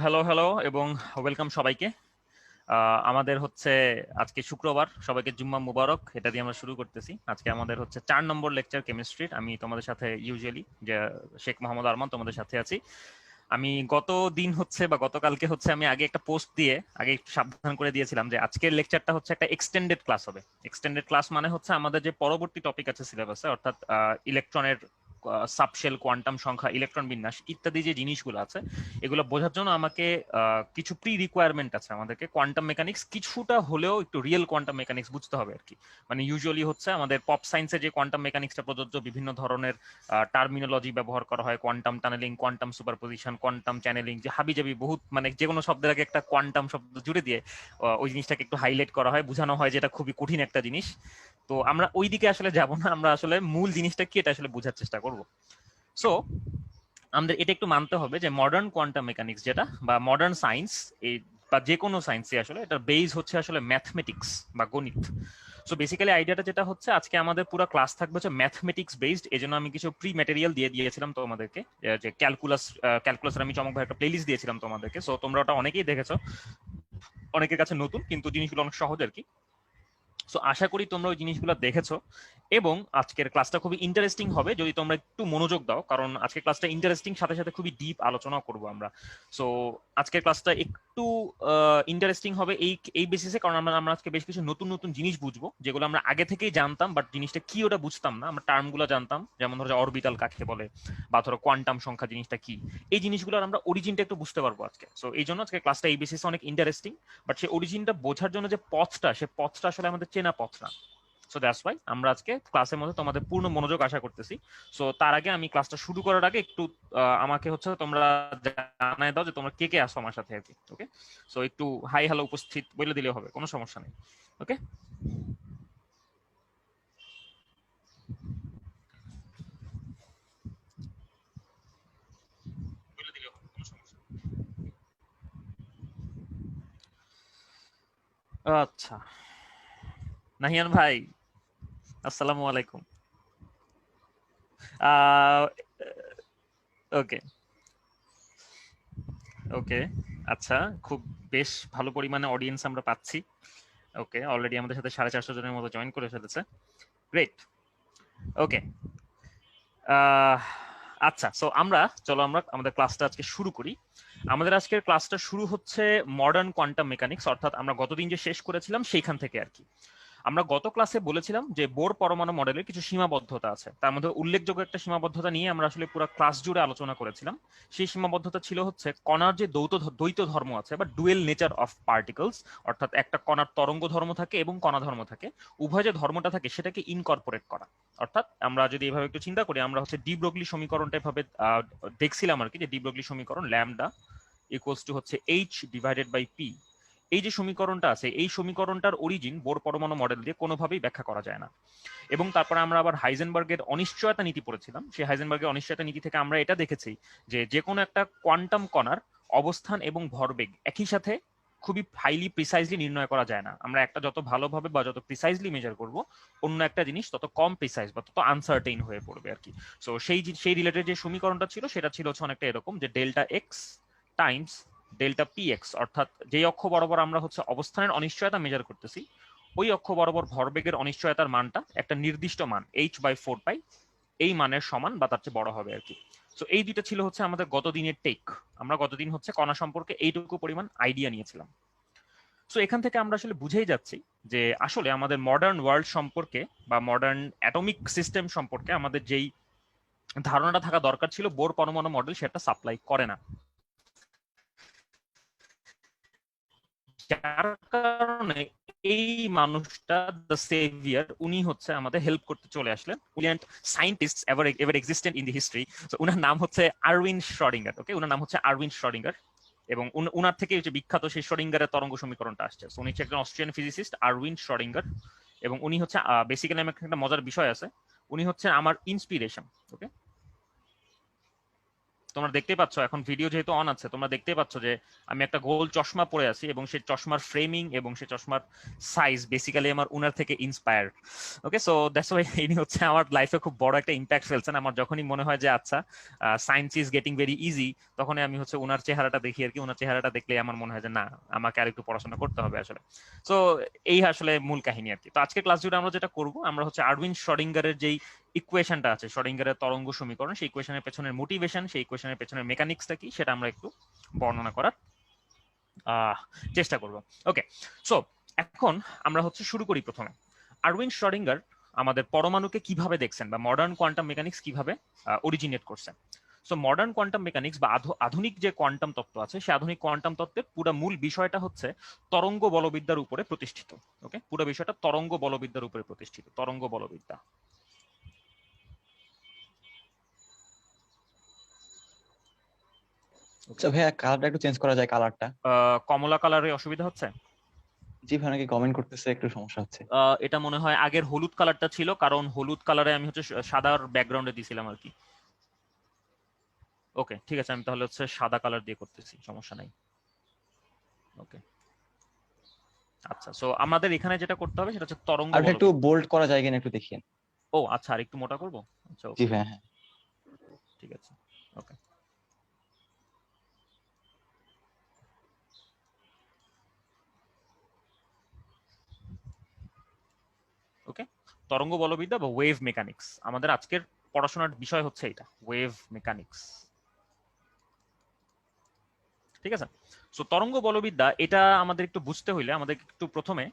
Hello hello এবং welcome সবাইকে। আমাদের হচ্ছে আজকে শুক্রবার, সবাইকে জুম্মা মুবারক, এটা দিয়ে আমরা শুরু করতেছি। আজকে আমাদের হচ্ছে 4 নম্বর লেকচার কেমিস্ট্রির। আমি তোমাদের সাথে ইউজুয়ালি যে শেখ মোহাম্মদ আরমান তোমাদের সাথে আছি। আমি গত দিন হচ্ছে বা গতকালকে হচ্ছে আমি আগে একটা পোস্ট দিয়ে আগে একটু সাবধান করে দিয়েছিলাম যে আজকের লেকচারটা হচ্ছে একটা এক্সটেন্ডেড ক্লাস হবে। এক্সটেন্ডেড ক্লাস মানে হচ্ছে আমাদের যে পরবর্তী টপিক আছে সিলেবাসে, অর্থাৎ ইলেকট্রনের সাবশেল, কোয়ান্টাম সংখ্যা, ইলেকট্রন বিন্যাস ইত্যাদি যে জিনিসগুলো আছে, এগুলো বোঝার জন্য আমাকে কিছু প্রি রিকোয়ারমেন্ট আছে। আমাদেরকে কোয়ান্টাম মেকানিক্স কিছুটা হলেও একটু রিয়েল কোয়ান্টাম মেকানিক্স বুঝতে হবে আর কি। মানে ইউজুয়ালি হচ্ছে আমাদের পপ সায়েন্সে যে কোয়ান্টাম মেকানিক্সটা প্রযোজ্য, বিভিন্ন ধরনের টার্মিনোলজি ব্যবহার করা হয়, quantum tunnelling, quantum superposition, quantum channelling, যে হাবিজাবি বহুত, মানে যে কোনো শব্দের আগে একটা কোয়ান্টাম শব্দ জুড়ে দিয়ে ওই জিনিসটাকে একটু হাইলাইট করা হয়, বোঝানো হয় যে এটা খুবই কঠিন একটা জিনিস। তো আমরা ওই দিকে আসলে যাব না, আমরা আসলে মূল জিনিসটা কি এটা আসলে বোঝার চেষ্টা করব। সো আমাদের এটা একটু মানতে হবে যে মডার্ন কোয়ান্টাম মেকানিক্স যেটা, বা মডার্ন সায়েন্স, এই বা যে কোনো সায়েন্সই আসলে এটার বেস হচ্ছে আসলে ম্যাথমেটিক্স বা গণিত। সো বেসিক্যালি আইডিয়াটা যেটা হচ্ছে, আজকে আমাদের পুরো ক্লাস থাকবে হচ্ছে ম্যাথমেটিক্স বেসড। এই জন্য আমি কিছু প্রি ম্যাটেরিয়াল দিয়ে দিয়েছিলাম তোমাদেরকে, যে ক্যালকুলাসের আমি চমক ভাই একটা প্লেলিস্ট দিয়েছিলাম তোমাদেরকে। সো তোমরা ওটা অনেকেই দেখেছো, অনেকের কাছে নতুন, কিন্তু জিনিসগুলো অনেক সহজ আর কি। সো আশা করি তোমরা ওই জিনিসগুলো দেখেছো এবং আজকের ক্লাসটা খুবই ইন্টারেস্টিং হবে যদি তোমরা একটু মনোযোগ দাও, কারণ আজকের ক্লাসটা ইন্টারেস্টিং, সাথে সাথে খুবই ডিপ আলোচনা করব আমরা। সো আজকের ক্লাসটা একটু ইন্টারেস্টিং হবে এই এই বেসিসে, কারণ আমরা আমরা আজকে বেশ কিছু নতুন নতুন জিনিস বুঝবো, যেগুলো আমরা আগে থেকেই জানতাম, বাট জিনিসটা কি ওটা বুঝতাম না। আমরা টার্মগুলো জানতাম, যেমন ধরো অরবিটাল কাকে বলে, বা ধরো কোয়ান্টাম সংখ্যা জিনিসটা কি, এই জিনিসগুলোর আমরা অরিজিনটা একটু বুঝতে পারবো আজকে। সো এই জন্য আজকে ক্লাসটা এই বেসিসে অনেক ইন্টারেস্টিং, বাট সেই অরিজিনটা বোঝার জন্য যে পথটা, সে পথটা আসলে আমাদের চেনা পথ না। সো দ্যাটস ওয়াই আমরা আজকে ক্লাসের মধ্যে তোমাদের পূর্ণ মনোযোগ আশা করতেছি। সো তার আগে আমি ক্লাসটা শুরু করার আগে একটু আমাকে হচ্ছে তোমরা জানাই দাও যে তোমরা কে কে আসো আমার সাথে আর কি। ওকে, সো একটু হাই হ্যালো উপস্থিত বলে দিলেও হবে, কোনো সমস্যা নেই। ওকে, বলে দিলেও হবে, কোনো সমস্যা নেই। আচ্ছা, নাহিয়ান ভাই, আসসালামু আলাইকুম। ওকে ওকে, আচ্ছা, খুব বেশ ভালো পরিমাণে অডিয়েন্স আমরা পাচ্ছি। ওকে, অলরেডি আমাদের সাথে 450 জনের মতো জয়েন করে ফেলেছে। গ্রেট। ওকে, আচ্ছা, সো চলো আমরা আমাদের ক্লাসটা আজকে শুরু করি। আমাদের আজকের ক্লাসটা শুরু হচ্ছে মডার্ন কোয়ান্টাম মেকানিক্স, অর্থাৎ আমরা গতদিন যে শেষ করেছিলাম সেইখান থেকে আর কি। আমরা গত ক্লাসে বলেছিলাম যে বোর পরমাণু মডেলের কিছু সীমাবদ্ধতা আছে, তার মধ্যে উল্লেখযোগ্য একটা সীমাবদ্ধতা নিয়ে আমরা আসলে পুরো ক্লাস জুড়ে আলোচনা করেছিলাম। সেই সীমাবদ্ধতা ছিল হচ্ছে কণার যে দ্বৈত ধর্ম আছে বা ডুয়েল নেচার অফ পার্টিকলস, অর্থাৎ একটা কণার তরঙ্গ ধর্ম থাকে এবং কণা ধর্ম থাকে, উভয় যে ধর্মটা থাকে সেটাকে ইনকর্পোরেট করা। অর্থাৎ আমরা যদি এভাবে একটু চিন্তা করি, আমরা হচ্ছে ডি ব্রগলি সমীকরণটা এভাবে দেখছিলাম আর কি, যে ডি ব্রগলি সমীকরণ ল্যামডা ইকুয়ালস টু হচ্ছে এইচ ডিভাইডেড বাই পি। এই যে সমীকরণটা আছে, এই সমীকরণটার অরিজিন বোর পরমাণু মডেল দিয়ে কোনোভাবেই ব্যাখ্যা করা যায় না। এবং তারপরে আমরা আবার হাইজেনবার্গের অনিশ্চয়তা নীতি পড়েছিলাম। সেই হাইজেনবার্গের অনিশ্চয়তা নীতি থেকে আমরা এটা দেখেছি যে যে কোনো একটা কোয়ান্টাম কণার অবস্থান এবং ভরবেগ একই সাথে খুবই হাইলি প্রিসাইজলি নির্ণয় করা যায় না। আমরা একটা যত ভালোভাবে বা যত প্রিসাইজলি মেজার করব, অন্য একটা জিনিস তত কম প্রিসাইজ বা তত আনসার্টেইন হয়ে পড়বে আর কি। সো সেই রিলেটেড যে সমীকরণটা ছিল সেটা ছিল হচ্ছে অনেকটা এরকম, যে delta x Times delta P x, অর্থাৎ যেই অক্ষ বরাবর আমরা হচ্ছে অবস্থানের অনিশ্চয়তা মেজার করতেছি, ওই অক্ষ বরাবর ভরবেগের অনিশ্চয়তার মানটা একটা নির্দিষ্ট মান h/4 পাই, এই মানের সমান বা তার চেয়ে বড় হবে আর কি। সো এই দুইটা ছিল হচ্ছে আমাদের গত দিনের টেক। আমরা গতদিন হচ্ছে কণা সম্পর্কে এইটুকু পরিমাণ আইডিয়া নিয়েছিলাম। সো এখান থেকে আমরা আসলে বুঝেই যাচ্ছি যে আসলে আমাদের মডার্ন ওয়ার্ল্ড সম্পর্কে বা মডার্ন অ্যাটমিক সিস্টেম সম্পর্কে আমাদের যেই ধারণাটা থাকা দরকার ছিল বোর পরমাণু মডেল সেটা সাপ্লাই করে না। যার কারণে এই মানুষটা, দ্য সেভিয়ার, উনি হচ্ছে আমাদের হেল্প করতে চলে আসলেন। Brilliant scientist ever ever existent in the history. তো উনার নাম হচ্ছে আরউইন শ্রডিঙ্গার। ওকে, উনার নাম হচ্ছে আরউইন শ্রডিঙ্গার, এবং উনার থেকে যে বিখ্যাত সেই শ্রডিঙ্গারের তরঙ্গ সমীকরণটা আসছে। উনি হচ্ছে একজন অস্ট্রিয়ান ফিজিসিস্ট, আরউইন শ্রডিঙ্গার, এবং উনি হচ্ছে বেসিক্যালি আমার একটা মজার বিষয় আছে, উনি হচ্ছে আমার ইন্সপিরেশন। ওকে, তোমরা দেখতে পাচ্ছ এখন ভিডিও যেহেতু অন আছে, তোমরা দেখতে পাচ্ছ যে আমি একটা গোল চশমা পরে আছি এবং সেই চশমার ফ্রেমিং এবং সেই চশমার সাইজ বেসিক্যালি আমার উনার থেকে inspired. Okay, so that's why ইনি হচ্ছে আমার লাইফে খুব বড় একটা ইম্প্যাক্ট ফেলছেন। আমার যখনই মনে হয় যে আচ্ছা science is getting very easy, তখনই আমি হচ্ছে উনার চেহারাটা দেখি আর কি। উনার চেহারাটা দেখলে আমার মনে হয় যে না, আমাকে আর একটু পড়াশোনা করতে হবে আসলে। সো এই আসলে মূল কাহিনী আর কি। তো আজকে ক্লাস জুড়ে আমরা যেটা করবো, আমরা হচ্ছে আরউইন শ্রোডিঙ্গারের যেই ইকুয়েশনটা আছে, শ্রোডিঙ্গারের তরঙ্গ সমীকরণ, সেই ইকুয়েশনের পেছনের মোটিভেশন, সেই ইকুয়েশনের পেছনের মেকানিক্সটা কি, সেটা আমরা একটু বর্ণনা করার চেষ্টা করব। ওকে, সো এখন আমরা হচ্ছে শুরু করি প্রথমে। আরউইন শ্রোডিঙ্গার আমাদের পরমাণুকে কিভাবে দেখছেন বা মডার্ন কোয়ান্টাম মেকানিক্স কিভাবে অরিজিনেট করছেন। সো মডার্ন কোয়ান্টাম মেকানিক্স বা আধুনিক যে কোয়ান্টাম তত্ত্ব আছে, সেই আধুনিক কোয়ান্টাম তত্ত্বের পুরো মূল বিষয়টা হচ্ছে তরঙ্গ বলবিদ্যার উপরে প্রতিষ্ঠিত। ওকে, পুরো বিষয়টা তরঙ্গ বলবিদ্যার উপরে প্রতিষ্ঠিত, তরঙ্গ বলবিদ্যা। আচ্ছা ভাইয়া, কালারটা একটু চেঞ্জ করা যায় কালারটা? কমলা কালারে অসুবিধা হচ্ছে? জি ভাই, অনেকে কমেন্ট করতেছে, একটু সমস্যা হচ্ছে। এটা মনে হয় আগের হলুদ কালারটা ছিল, কারণ হলুদ কালারে আমি হচ্ছে সাদার ব্যাকগ্রাউন্ডে দিয়েছিলাম আর কি। ওকে ঠিক আছে, আমি তাহলে হচ্ছে সাদা কালার দিয়ে করতেছি, সমস্যা নাই। ওকে আচ্ছা, সো আমাদের এখানে যেটা করতে হবে সেটা হচ্ছে তরঙ্গ আর একটু বলবিদ্যা। বোল্ড করা যায় কিনা একটু দেখিয়েন। ও আচ্ছা, আর একটু মোটা করব। আচ্ছা জি ওকে, ভাইয়া, হ্যাঁ। ঠিক আছে। ওকে ওকে, তরঙ্গ বলবিদ্যা বা ওয়েভ মেকানিক্স, আমাদের আজকের পড়াশোনার বিষয় হচ্ছে এটা, ওয়েভ মেকানিক্স। ঠিক আছে, সো তরঙ্গ বলবিদ্যা এটা আমাদের একটু বুঝতে হইলে আমাদের একটু প্রথমে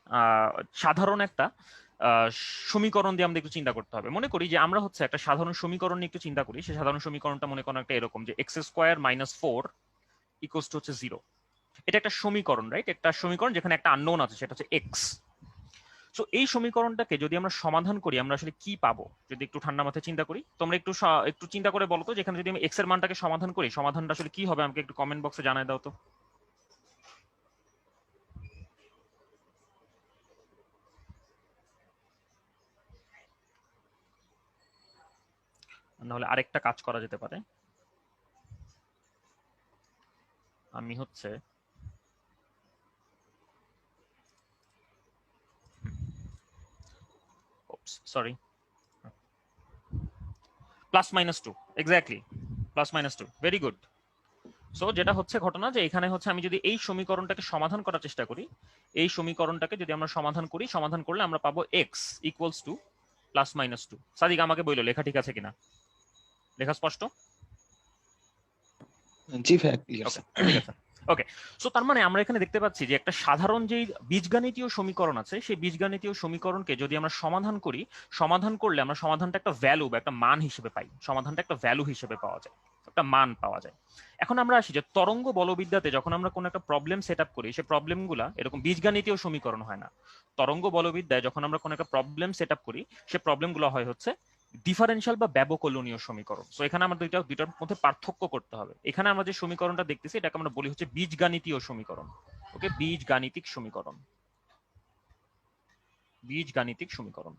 সাধারণ একটা সমীকরণ দিয়ে আমাদের একটু চিন্তা করতে হবে। মনে করি যে আমরা হচ্ছে একটা সাধারণ সমীকরণ নিয়ে একটু চিন্তা করি। সেই সাধারণ সমীকরণটা মনে করেন একটা এরকম, যে x square minus 4 equals to হচ্ছে 0। এটা একটা সমীকরণ, রাইট? একটা সমীকরণ যেখানে একটা আননোন আছে, সেটা হচ্ছে এক্স। সো এই সমীকরণটাকে যদি আমরা সমাধান করি, আমরা আসলে কি পাবো? যদি একটু ঠান্ডা মাথায় চিন্তা করি, তোমরা একটু একটু চিন্তা করে বলো তো, যেখানে যদি আমি এক্স এর মানটাকে সমাধান করি, সমাধানটা আসলে কি হবে? আমাকে একটু কমেন্ট বক্সে জানাই দাও তো। নাহলে আরেকটা কাজ করা যেতে পারে, আমি হচ্ছে sorry, plus minus 2, exactly plus minus 2, very good. So যেটা হচ্ছে ঘটনা, যে এখানে হচ্ছে আমি যদি এই সমীকরণটাকে সমাধান করার চেষ্টা করি, এই সমীকরণটাকে যদি আমরা সমাধান করি, সমাধান করলে আমরা পাবো x equals to plus minus 2। Sadiq আমাকে বললো লেখা ঠিক আছে কিনা, লেখা স্পষ্ট? জি ভাইয়া, ক্লিয়ার ওকে স্যার। ঠিক আছে। ওকে, সো তার মানে আমরা এখানে দেখতে পাচ্ছি যে একটা সাধারণ যেই বীজগাণিতীয় সমীকরণ আছে, সেই বীজগাণিতীয় সমীকরণকে যদি আমরা সমাধান করি, সমাধান করলে আমরা সমাধানটা একটা ভ্যালু বা একটা মান হিসেবে পাই। সমাধানটা একটা ভ্যালু হিসেবে পাওয়া যায়, একটা মান পাওয়া যায়। এখন আমরা আসি যে তরঙ্গ বলবিদ্যাতে যখন আমরা কোনো একটা প্রবলেম সেট আপ করি, সেই প্রবলেমগুলা এরকম বীজগাণিতীয় সমীকরণ হয় না। তরঙ্গ বলবিদ্যায় যখন আমরা কোনো একটা প্রবলেম সেট আপ করি, সেই প্রবলেমগুলো হয় হচ্ছে ডিফারেনশিয়াল বা ব্যবকলনীয় সমীকরণ। সো এখানে আমরা দুইটার মধ্যে পার্থক্য করতে হবে। এখানে আমরা যে সমীকরণটা দেখতেছি, এটাকে আমরা বলি হচ্ছে বীজগাণিতীয় সমীকরণ। ওকে, বীজগাণিতিক সমীকরণ, বীজগাণিতিক সমীকরণ।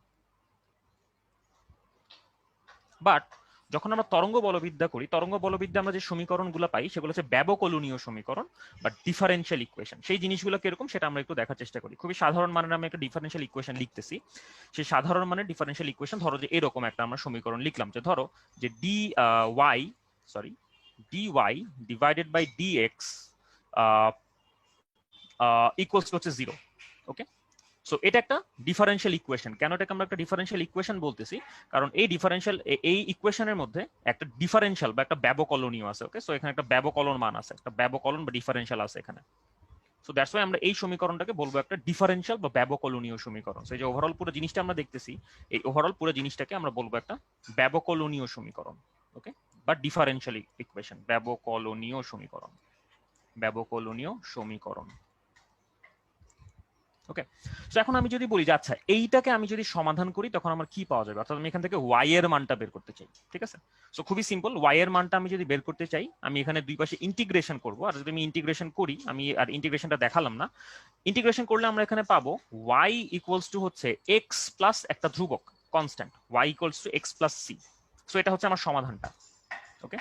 বাট যখন আমরা তরঙ্গ বলবিদ্যা করি, তরঙ্গ বলবিদ্যা আমরা যে সমীকরণগুলো পাই, সেগুলো হচ্ছে ব্যবকলনীয় সমীকরণ বা ডিফারেনশিয়াল ইকুয়েশন। সেই জিনিসগুলো কিরকম সেটা আমরা একটু দেখার চেষ্টা করি। খুবই সাধারণ মানের আমি একটা ডিফারেনশিয়াল ইকুয়েশন লিখতেছি। সেই সাধারণ মানের ডিফারেনশিয়াল ইকুয়েশন, ধরো যে এরকম একটা আমরা সমীকরণ লিখলাম, যে ধরো যে dy divided by dx equals হচ্ছে 0। ওকে, সো এটা একটা ডিফারেনশিয়াল ইকুয়েশন। কেন এটাকে আমরা একটা ডিফারেনশিয়াল ইকুয়েশন বলতেছি? কারণ এই ইকুয়েশনের মধ্যে একটা ডিফারেনশিয়াল বা একটা ব্যবকলনীয় আছে। ওকে, সো এখানে একটা ব্যবকলন মান আছে, একটা ব্যবকলন বা ডিফারেনশিয়াল আছে এখানে। সো দ্যাটস ওয়াই আমরা এই সমীকরণটাকে বলবো একটা ডিফারেনশিয়াল বা ব্যবকলনীয় সমীকরণ। সো এই যে ওভারঅল পুরো জিনিসটা আমরা দেখতেছি, এই ওভারঅল পুরো জিনিসটাকে আমরা বলবো একটা ব্যবকলনীয় সমীকরণ। ওকে, বা ডিফারেনশিয়াল ইকুয়েশন, ব্যবকলনীয় সমীকরণ, ব্যবকলনীয় সমীকরণ। ওকে, তো এখন আমি যদি বলি যে আচ্ছা এইটাকে আমি যদি সমাধান করি, তখন আমার কি পাওয়া যাবে? অর্থাৎ আমি এখান থেকে y এর মানটা বের করতে চাই। ঠিক আছে, সো খুবই সিম্পল, y এর মানটা আমি যদি বের করতে চাই, আমি এখানে দুই পাশে ইন্টিগ্রেশন করব। আর যদি আমি ইন্টিগ্রেশন করি, আমি আর ইন্টিগ্রেশনটা দেখালাম না, ইন্টিগ্রেশন করলে আমরা এখানে পাবো y ইকুয়ালস টু হচ্ছে x প্লাস একটা ধ্রুবক constant, y equals to x plus c। So এটা হচ্ছে আমার সমাধানটা। ওকে,